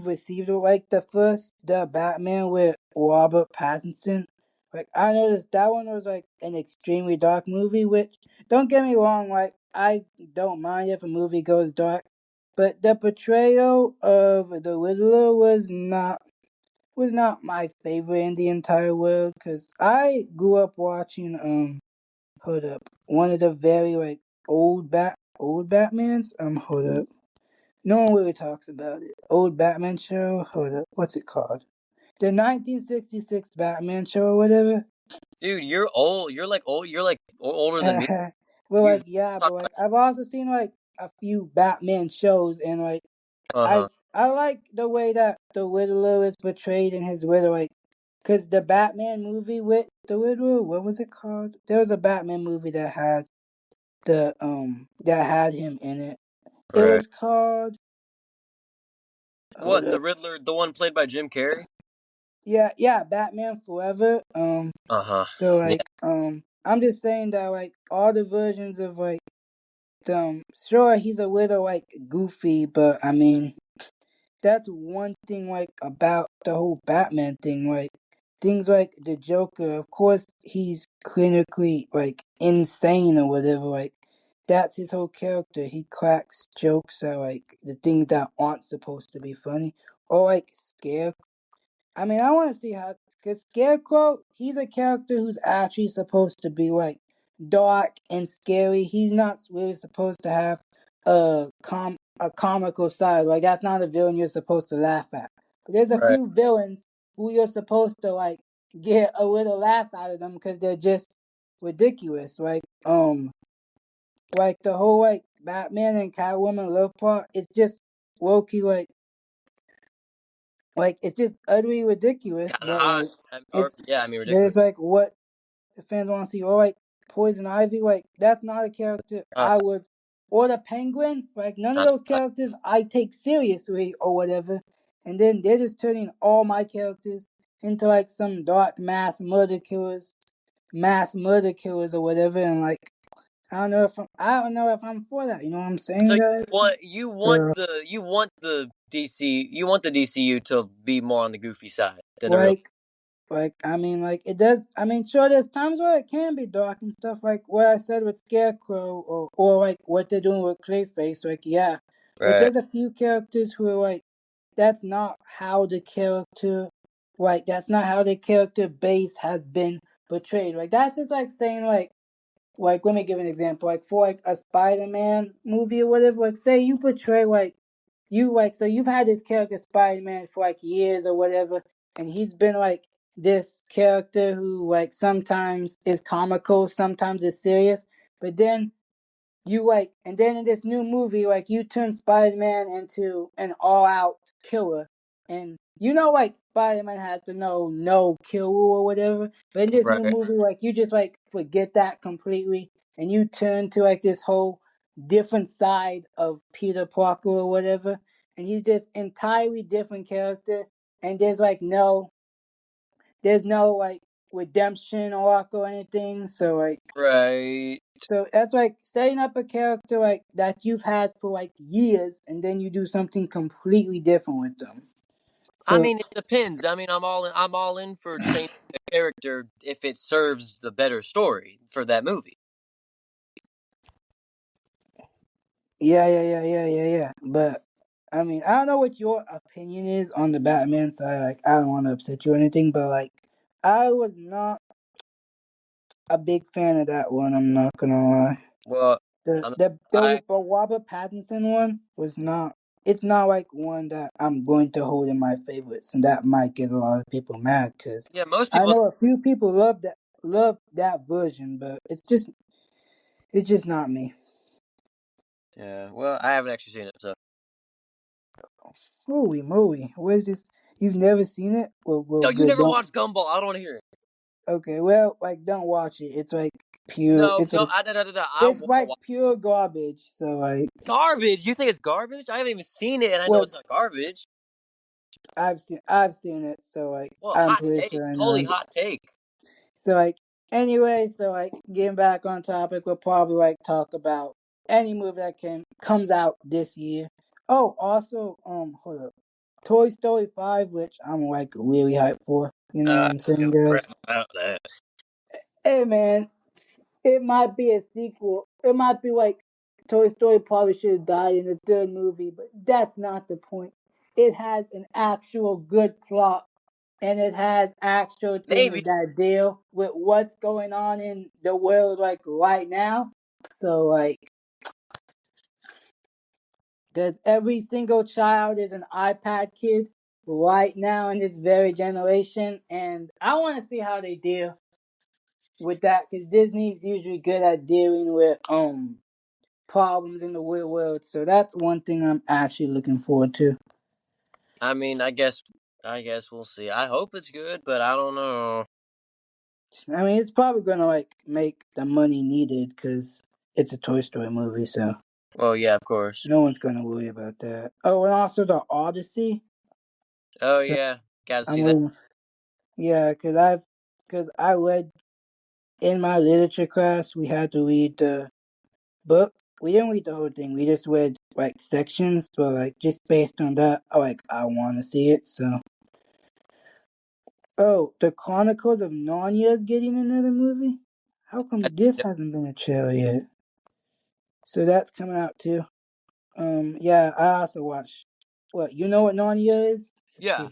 received like the Batman with Robert Pattinson. Like I noticed that one was like an extremely dark movie. Which don't get me wrong, like I don't mind if a movie goes dark, but the portrayal of the Riddler was not my favorite in the entire world because I grew up watching hold up one of the very like old Batmans hold up no one really talks about it old Batman show hold up what's it called the 1966 Batman show or whatever. Dude, you're old. You're like old. You're like older than me. But You've like yeah, but talked like I've also seen like a few Batman shows and like about. Uh I huh. I like the way that the Riddler is portrayed in his Riddler, like, cause the Batman movie with the Riddler, what was it called? There was a Batman movie that had him in it. It Right. was called hold What, the up, Riddler, the one played by Jim Carrey? yeah, Batman Forever. Uh huh. So Yeah. like I'm just saying that like all the versions of like sure he's a little like goofy, but I mean that's one thing like about the whole Batman thing. Like things like the Joker, of course he's clinically like insane or whatever. Like that's his whole character. He cracks jokes at like the things that aren't supposed to be funny. Or like scare I mean, I want to see how because Scarecrow, he's a character who's actually supposed to be like dark and scary. He's not really supposed to have a comical side. Like that's not a villain you're supposed to laugh at. But there's a Right. few villains who you're supposed to like get a little laugh out of them because they're just ridiculous. Like the whole like Batman and Catwoman love part. It's just low key like it's just utterly ridiculous, Kind of but hot. like Or, yeah, I it's mean, but ridiculous. it's like what the fans want to see. Or like Poison Ivy, like that's not a character Hot. I would. Or the Penguin, like none of Kind those of hot. characters I take seriously or whatever. And then they're just turning all my characters into like some dark mass murder killers or whatever. And like I don't know if I'm for that. You know what I'm So saying, guys? So you want the DCU to be more on the goofy side than the real. like Like, I mean, like, it does. I mean, sure, there's times where it can be dark and stuff, like what I said with Scarecrow, or like what they're doing with Clayface. Like, yeah. But Right. there's a few characters who are like, that's not how the character, that's not how the character base has been portrayed. Like, that's just like saying, let me give an example. Like, for like a Spider Man movie or whatever, like, say you portray, so you've had this character Spider Man for like years or whatever, and he's been like this character who like sometimes is comical, sometimes is serious, but then you like, and then in this new movie, like you turn Spider-Man into an all-out killer, and you know, like Spider-Man has to know no kill rule or whatever. But in this new Right. movie, like you just like forget that completely, and you turn to like this whole different side of Peter Parker or whatever, and he's this entirely different character, and there's no like redemption arc or anything. So like Right. so that's like setting up a character like that you've had for like years, and then you do something completely different with them. I So mean, it depends. I mean, I'm all in for changing a character if it serves the better story for that movie. yeah. But I mean, I don't know what your opinion is on the Batman side. Like, I don't want to upset you or anything, but like, I was not a big fan of that one. I'm not gonna lie. Well, The I'm the I the Robert Pattinson one was not. It's not like one that I'm going to hold in my favorites, and that might get a lot of people mad because yeah, most I people. know a few people love that version, but it's just not me. Yeah, well, I haven't actually seen it, so Holy moly, what is this? You've never seen it? Well, yo, you good. never Don't. watched Gumball. I don't want to hear it. Okay, well, like don't watch it. It's like pure. No, It's go. like I it's want to like watch pure garbage. So like, garbage. You think it's garbage? I haven't even seen it, and I know well, it's not garbage. I've seen it. So like, Well, I'm hot pretty take. sure I Holy know. hot take. So like anyway, so like getting back on topic, we'll probably like talk about any movie that comes out this year. Oh, also, hold up, Toy Story 5, which I'm like really hyped for. You know what I I'm don't give saying, a crap guys? about that. Hey man, it might be a sequel. It might be like Toy Story probably should have died in the third movie, but that's not the point. It has an actual good plot, and it has actual Maybe. things that deal with what's going on in the world like right now. So like, because every single child is an iPad kid right now in this very generation, and I want to see how they deal with that because Disney's usually good at dealing with problems in the real world. So that's one thing I'm actually looking forward to. I mean, I guess we'll see. I hope it's good, but I don't know. I mean, it's probably gonna like make the money needed because it's a Toy Story movie, so Well, yeah, of course. no one's gonna worry about that. Oh, and also the Odyssey. Oh So yeah, gotta I'm see that. waiting. Yeah, because I read in my literature class we had to read the book. We didn't read the whole thing. We just read like sections, but like just based on that, I want to see it. So oh, the Chronicles of Narnia is getting another movie. How I, come this hasn't been a trailer yet? So that's coming out too. Yeah, I also watched. What you know what Narnia is? yeah,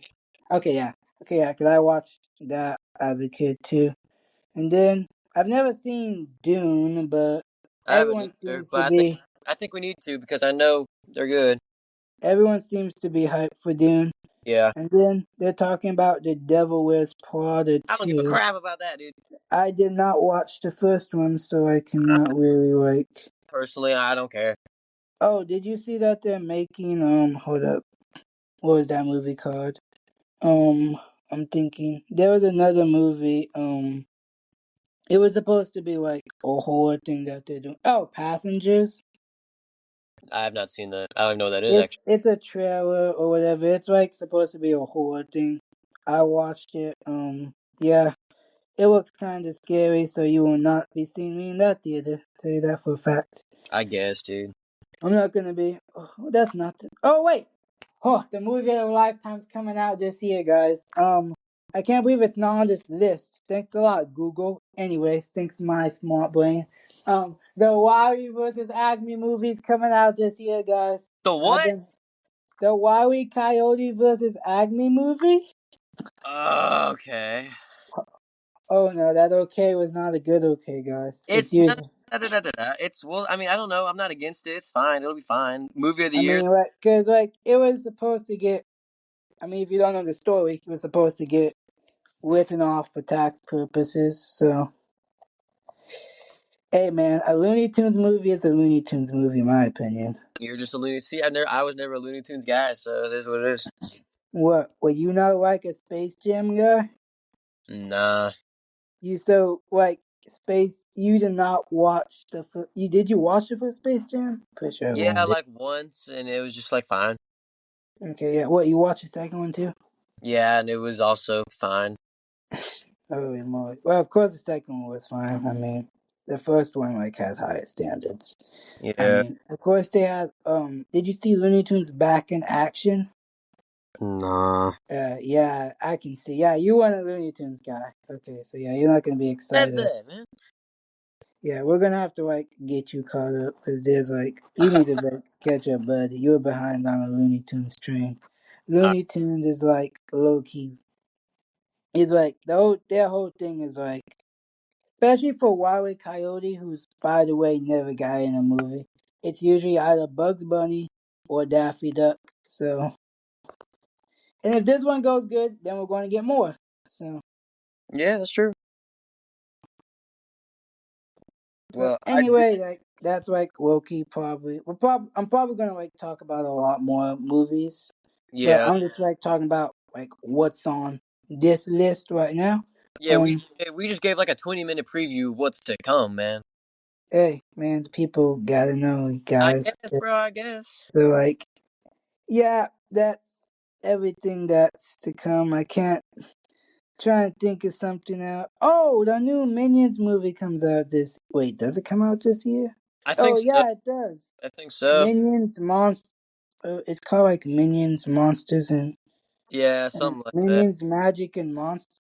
Okay, yeah, because I watched that as a kid too. And then I've never seen Dune, but I haven't everyone either, seems but to be I think we need to because I know they're good. everyone seems to be hyped for Dune. Yeah, And then they're talking about The Devil Wears Prada I don't give a too. crap about that, dude. I did not watch the first one, so I cannot really like. Personally, I don't care. Oh, did you see that they're making hold up. What was that movie called? Um I'm thinking there was another movie, it was supposed to be like a horror thing that they're doing. Oh, Passengers. I have not seen that. I don't even know what that is It's actually. it's a trailer or whatever. It's like supposed to be a horror thing. I watched it. Yeah. It looks kinda scary, so you will not be seeing me in that theater. Tell you that for a fact. I guess, dude. I'm not gonna be. Oh, that's not. Oh wait. Oh, the movie of a lifetime's coming out this year, guys. I can't believe it's not on this list. Thanks a lot, Google. Anyways, thanks to my smart brain. The Wowie versus Acme movie's coming out this year, guys. The I've what? been the Wowie Coyote versus Acme movie. Okay. Oh no, that okay was not a good okay, guys. It's It's no, usually. It's well. I mean, I don't know. I'm not against it. It's fine. It'll be fine. Movie of the I year. mean, like, cause like it was supposed to get I mean, if you don't know the story, he was supposed to get written off for tax purposes. So, hey, man, a Looney Tunes movie is a Looney Tunes movie, in my opinion. You're just a Looney. See, I was never a Looney Tunes guy, so it is what it is. What? Were you not like a Space Jam guy? Nah. You so like Space? You did not watch the. You did you watch the first Space Jam? Pretty sure everyone Yeah, did. like once, and it was just like fine. Okay, yeah. What you watched the second one too? Yeah, and it was also fine. Holy moly! Well, of course the second one was fine. I mean, the first one like had higher standards. I Yeah. mean, of course they had. Did you see Looney Tunes back in action? Nah. Yeah, I can see. Yeah, you want a Looney Tunes guy. Okay, so yeah, you're not gonna be Said excited. that, man. Yeah, we're gonna have to like get you caught up because there's like you need to like, catch up, buddy. You're behind on a Looney Tunes train. Uh, Looney Tunes is like low key. It's like their whole thing is like, especially for Wile E. Coyote, who's by the way never got in a movie. It's usually either Bugs Bunny or Daffy Duck. So, and if this one goes good, then we're going to get more. So, yeah, that's true. so Well, I do. anyway, like that's like low key probably. I'm probably gonna like talk about a lot more movies, but Yeah, I'm just like talking about like what's on this list right now. yeah. Um, We just gave like a 20-minute preview of what's to come, man. hey man, the people gotta know, I guys. guess, bro. I guess. So like, yeah, that's everything that's to come. I can't try to think of something out. Oh, the new Minions movie comes out this. Wait, does it come out this year? I Oh think so. yeah, it does. I think so. Minions Monster. It's called like Minions Monsters Yeah, and something like that. Minions Magic and Monsters.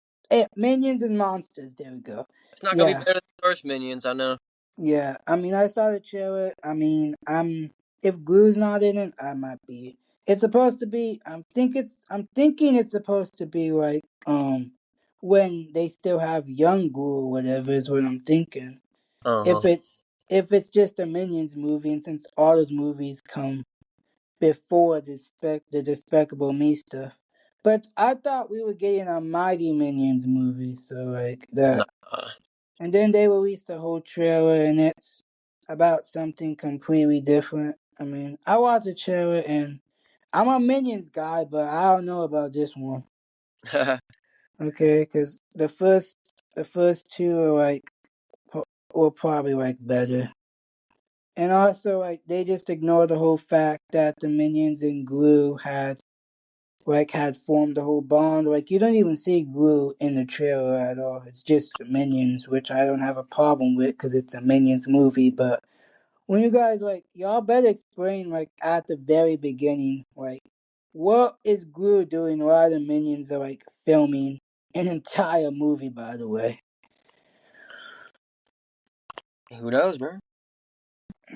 Minions and Monsters. There we go. It's not gonna be Yeah, better than the first Minions. I know. yeah. I mean, I saw the trailer. I mean, I'm if Glue's not in it, I might be. It's supposed to be. I'm thinking it's supposed to be like when they still have young Glue or whatever is what I'm thinking. Uh If huh. it's just a Minions movie, and since all those movies come before the Despicable Me stuff. But I thought we were getting a Mighty Minions movie, so like that. Nah. And then they released a whole trailer, and it's about something completely different. I mean, I watched the trailer, and I'm a Minions guy, but I don't know about this one. Okay, because the first two are like were probably like better. And also, like, they just ignore the whole fact that the Minions and Glue had formed a whole bond. Like, you don't even see Glue in the trailer at all. It's just Minions, which I don't have a problem with because it's a Minions movie. But when you guys, like, y'all better explain, like, at the very beginning, like, what is Glue doing while the Minions are, like, filming an entire movie, by the way? Who knows, bro?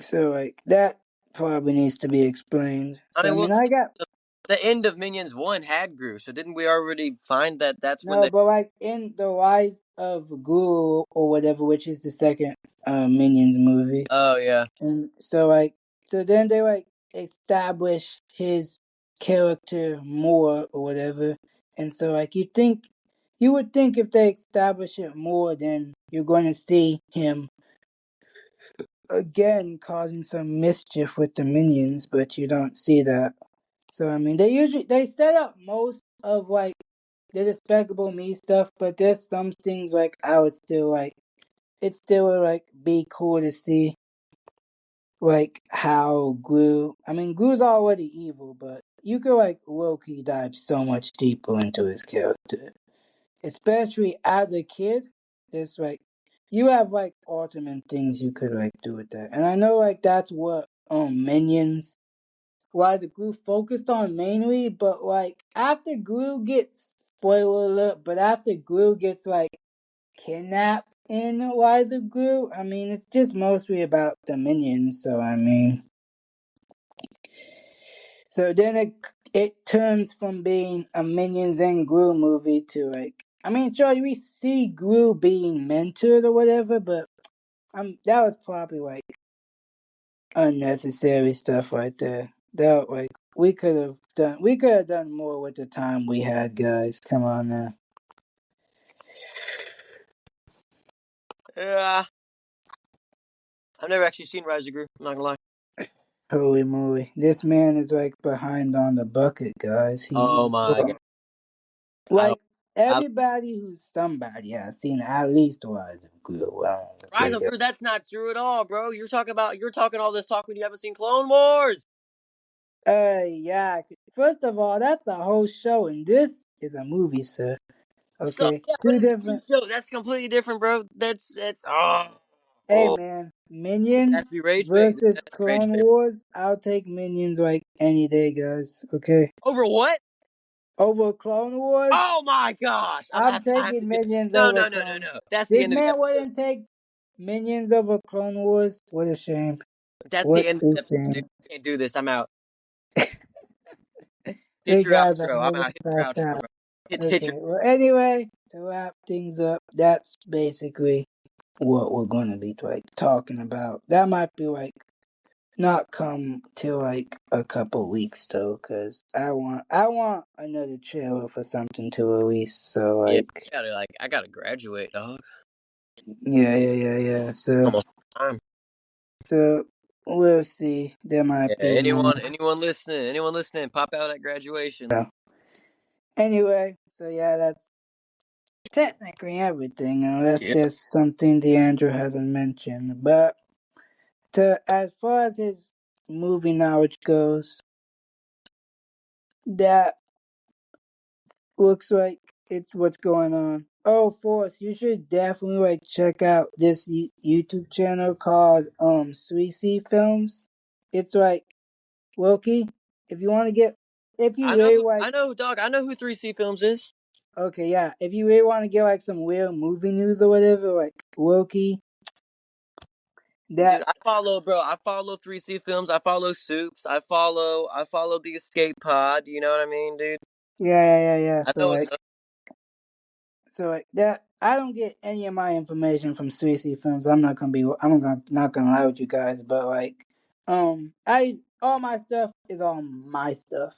So, like, that probably needs to be explained. I So, mean, I well, mean, I got the end of Minions One had Gru, so didn't we already find that that's when no, they? but like in the Rise of Guru or whatever, which is the second Minions movie, Oh yeah. and so then they like establish his character more or whatever, and so like you would think if they establish it more, then you're going to see him again causing some mischief with the minions, but you don't see that. So I mean, they set up most of like the Despicable Me stuff, but there's some things like I would still like. It still would like be cool to see like how Glue. I mean, Glue's already evil, but you could like low-key dive so much deeper into his character, especially as a kid. There's like you have like ultimate things you could like do with that, and I know like that's what Minions why the Gru focused on mainly, but like after Gru gets spoiler alert, but after Gru gets like kidnapped in Rise of Gru, I mean it's just mostly about the minions, so I mean so then it turns from being a Minions and Gru movie to like I mean sure we see Gru being mentored or whatever, but that was probably like unnecessary stuff right there. That like we could have done more with the time we had, guys. Come on now. Yeah, I've never actually seen Rise of Gru. I'm not gonna lie. Holy moly. This man is like behind on the bucket, guys. Oh my god, I don't. Like I, everybody who's somebody has seen at least Rise of Gru. Well, Rise okay, of guys. Gru. That's not true at all, bro. You're talking all this talk when you haven't seen Clone Wars. Yeah. First of all, that's a whole show, and this is a movie, sir. So Okay, yeah, but two it's a TV different. show. That's completely different, bro. That's Hey, oh. man, Has to Minions be rage bait. versus That's rage Clone bait. Wars. I'll take Minions like any day, guys. Okay, Over what? over Clone Wars, Oh my gosh! I'm I have to taking go. Minions No, over no, no, no, Clone. no. That's the This end of the man episode. wouldn't take Minions over Clone Wars. What a shame. That's the What end of a the episode, dude. shame. I can't do this. I'm out. Hit We your guys are outro. I'm moving out. Hit your fast. outro, bro. Hit your. Okay. Well, anyway, to wrap things up, that's basically what we're gonna be like talking about. That might be like not come till like a couple weeks though, cause I want another trailer for something to release. So Yeah, like I gotta graduate, dog. yeah. So Almost time. so we'll see. There might Yeah. be more. Anyone listening, pop out at graduation. So anyway, so yeah, that's technically everything, unless Yeah. there's something DeAndre hasn't mentioned. But to as far as his movie knowledge goes, that looks like it's what's going on. Oh, Force, you should definitely like check out this YouTube channel called 3C Films. It's like Loki. If you want to get, if you really like, I know who 3C Films is. okay, yeah, if you really want to get like some real movie news or whatever, like Loki, Dude, that I follow 3C Films. I follow Soups. I follow the Escape Pod. You know what I mean, dude? yeah. I So know what's up. like that, I don't get any of my information from 3C Films. Not gonna lie with you guys, but like, I all my stuff is all my stuff.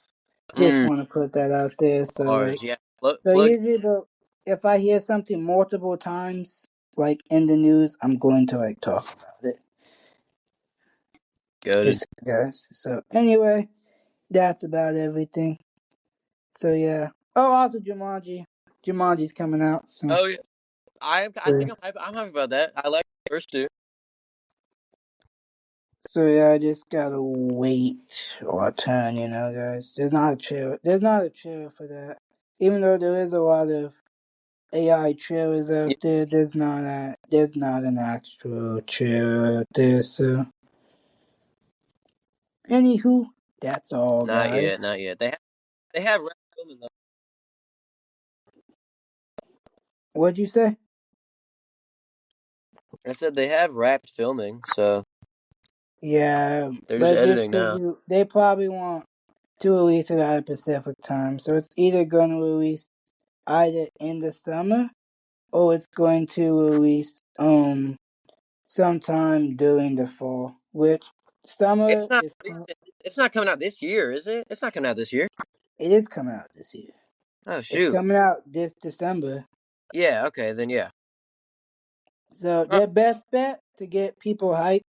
Just Mm, want to put that out there. So bars, like, yeah. so Plug. usually, but if I hear something multiple times, like in the news, I'm going to like talk about it. Good. Just guys. So anyway, that's about everything. So yeah. Oh, also Jumanji. Jumanji's coming out soon. Oh yeah. I think I'm happy about that. I like the first two. So yeah, I just gotta wait our turn, guys. There's not a trailer for that. Even though there is a lot of AI trailers Yeah, out there, there's not an actual trailer out there. So anywho, that's all, not yet, guys. not yet. They have rap filming though. What'd you say? I said they have wrapped filming, so Yeah, they're just but just editing cause now. they probably want to release it at a Pacific time, so it's either gonna release either in the summer or it's going to release sometime during the fall. Which It's summer not is it's not coming out this year, is it? It's not coming out this year. it is coming out this year. Oh It's shoot. coming out this December. Yeah, okay, then yeah. So Uh, their best bet to get people hyped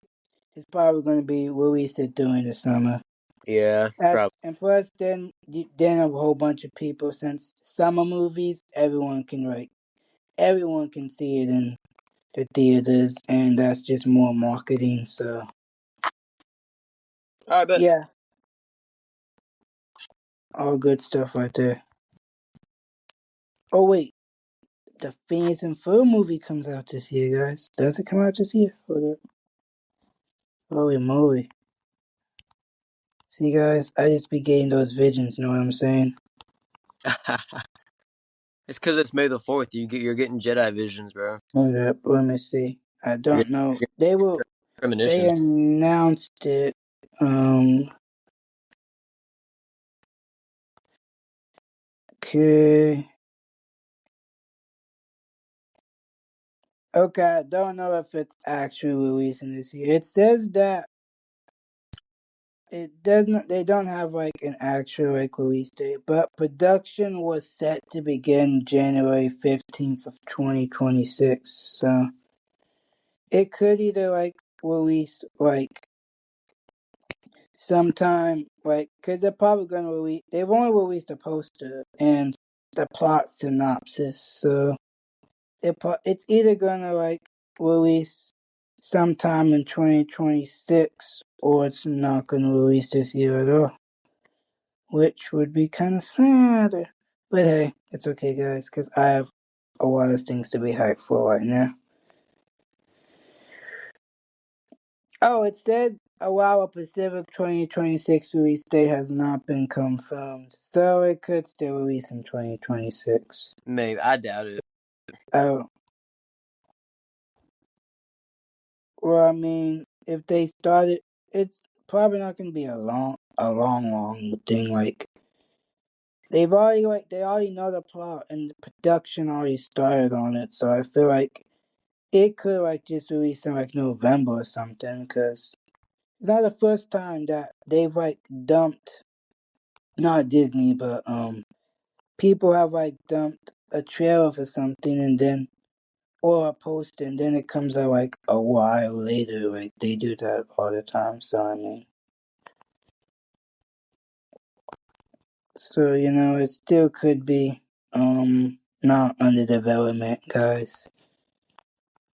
is probably going to be release it during the summer. yeah, That's probably. and plus then a whole bunch of people, since summer movies everyone can see it in the theaters, and that's just more marketing. So Alright, but yeah, all good stuff right there. Oh wait, the Phineas and Ferb movie comes out this year, guys. Does it come out this year? Hold up. Holy moly! See, guys, I just be getting those visions. Know what I'm saying? it's because it's May the 4th. You're getting Jedi visions, bro. Hold up. Let me see. I You're don't know. getting They premonitions. announced it. Okay. Okay, I don't know if it's actually releasing this year. It says that it doesn't. They don't have like an actual like release date, but production was set to begin January 15th of 2026. So it could either like release like sometime like because they're probably gonna release. They've only released a poster and the plot synopsis, so it's either gonna like release sometime in 2026 or it's not gonna release this year at all, which would be kind of sad. But hey, it's okay, guys, because I have a lot of things to be hyped for right now. Oh, it says a Pacific 2026 release date has not been confirmed, so it could still release in 2026. Maybe. I doubt it. Oh, well, I mean, if they started, it's probably not going to be a long thing. Like they already know the plot and the production already started on it. So I feel like it could like just release in like November or something. Because it's not the first time that they've like dumped, not Disney, but people have like dumped a trailer for something and then or a poster and then it comes out like a while later. Like they do that all the time. So I mean, so it still could be not under development, guys.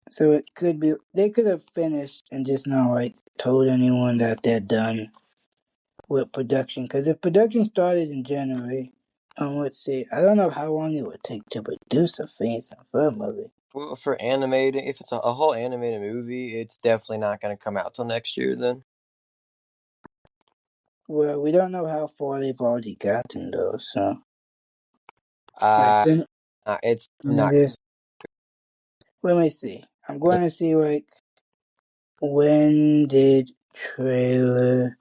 So it could be they could have finished and just not like told anyone that they're done with production. Because if production started in January, let's see, I don't know how long it would take to produce a Phineas and Ferb movie. Well, for animated, if it's a whole animated movie, it's definitely not going to come out till next year then. Well, we don't know how far they've already gotten though, so I Uh, think it's it not. is. Let me see. I'm going to see like when did trailer.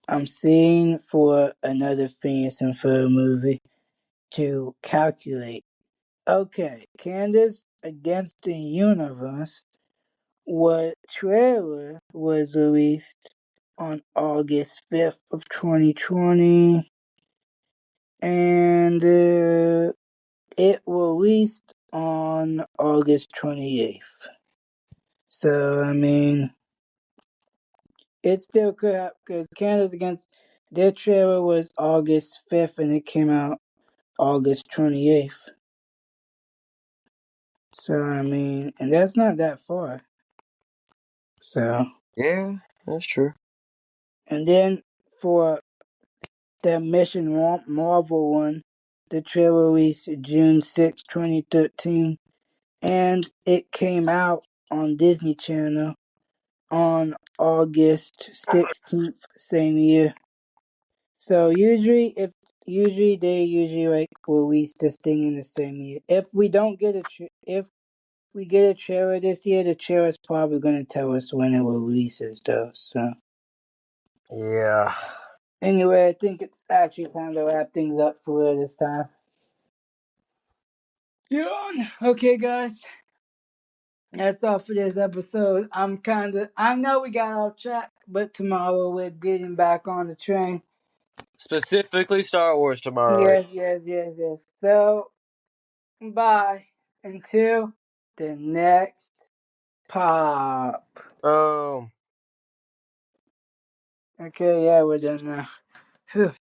I'm seeing for another Phineas and Ferb movie to calculate. Okay, Candace Against the Universe. What trailer was released on August 5th of 2020 and it released on August 28th. So I mean, it still could have because Candace Against their trailer was August 5th and it came out August 28th. So I mean, and that's not that far. So Yeah, that's true. and then for the Mission Marvel one, the trailer released June 6, 2013, and it came out on Disney Channel on August 16th, same year. So usually they usually like release this thing in the same year. If we don't get if we get a trailer this year, the trailer is probably gonna tell us when it releases though. So Yeah. anyway, I think it's actually time to wrap things up for this time. Yeah. Okay, guys. That's all for this episode. I know we got off track, but tomorrow we're getting back on the train. Specifically Star Wars tomorrow. Yes. So, bye. Until the next pop. Oh. Okay, yeah, we're done now. Whew.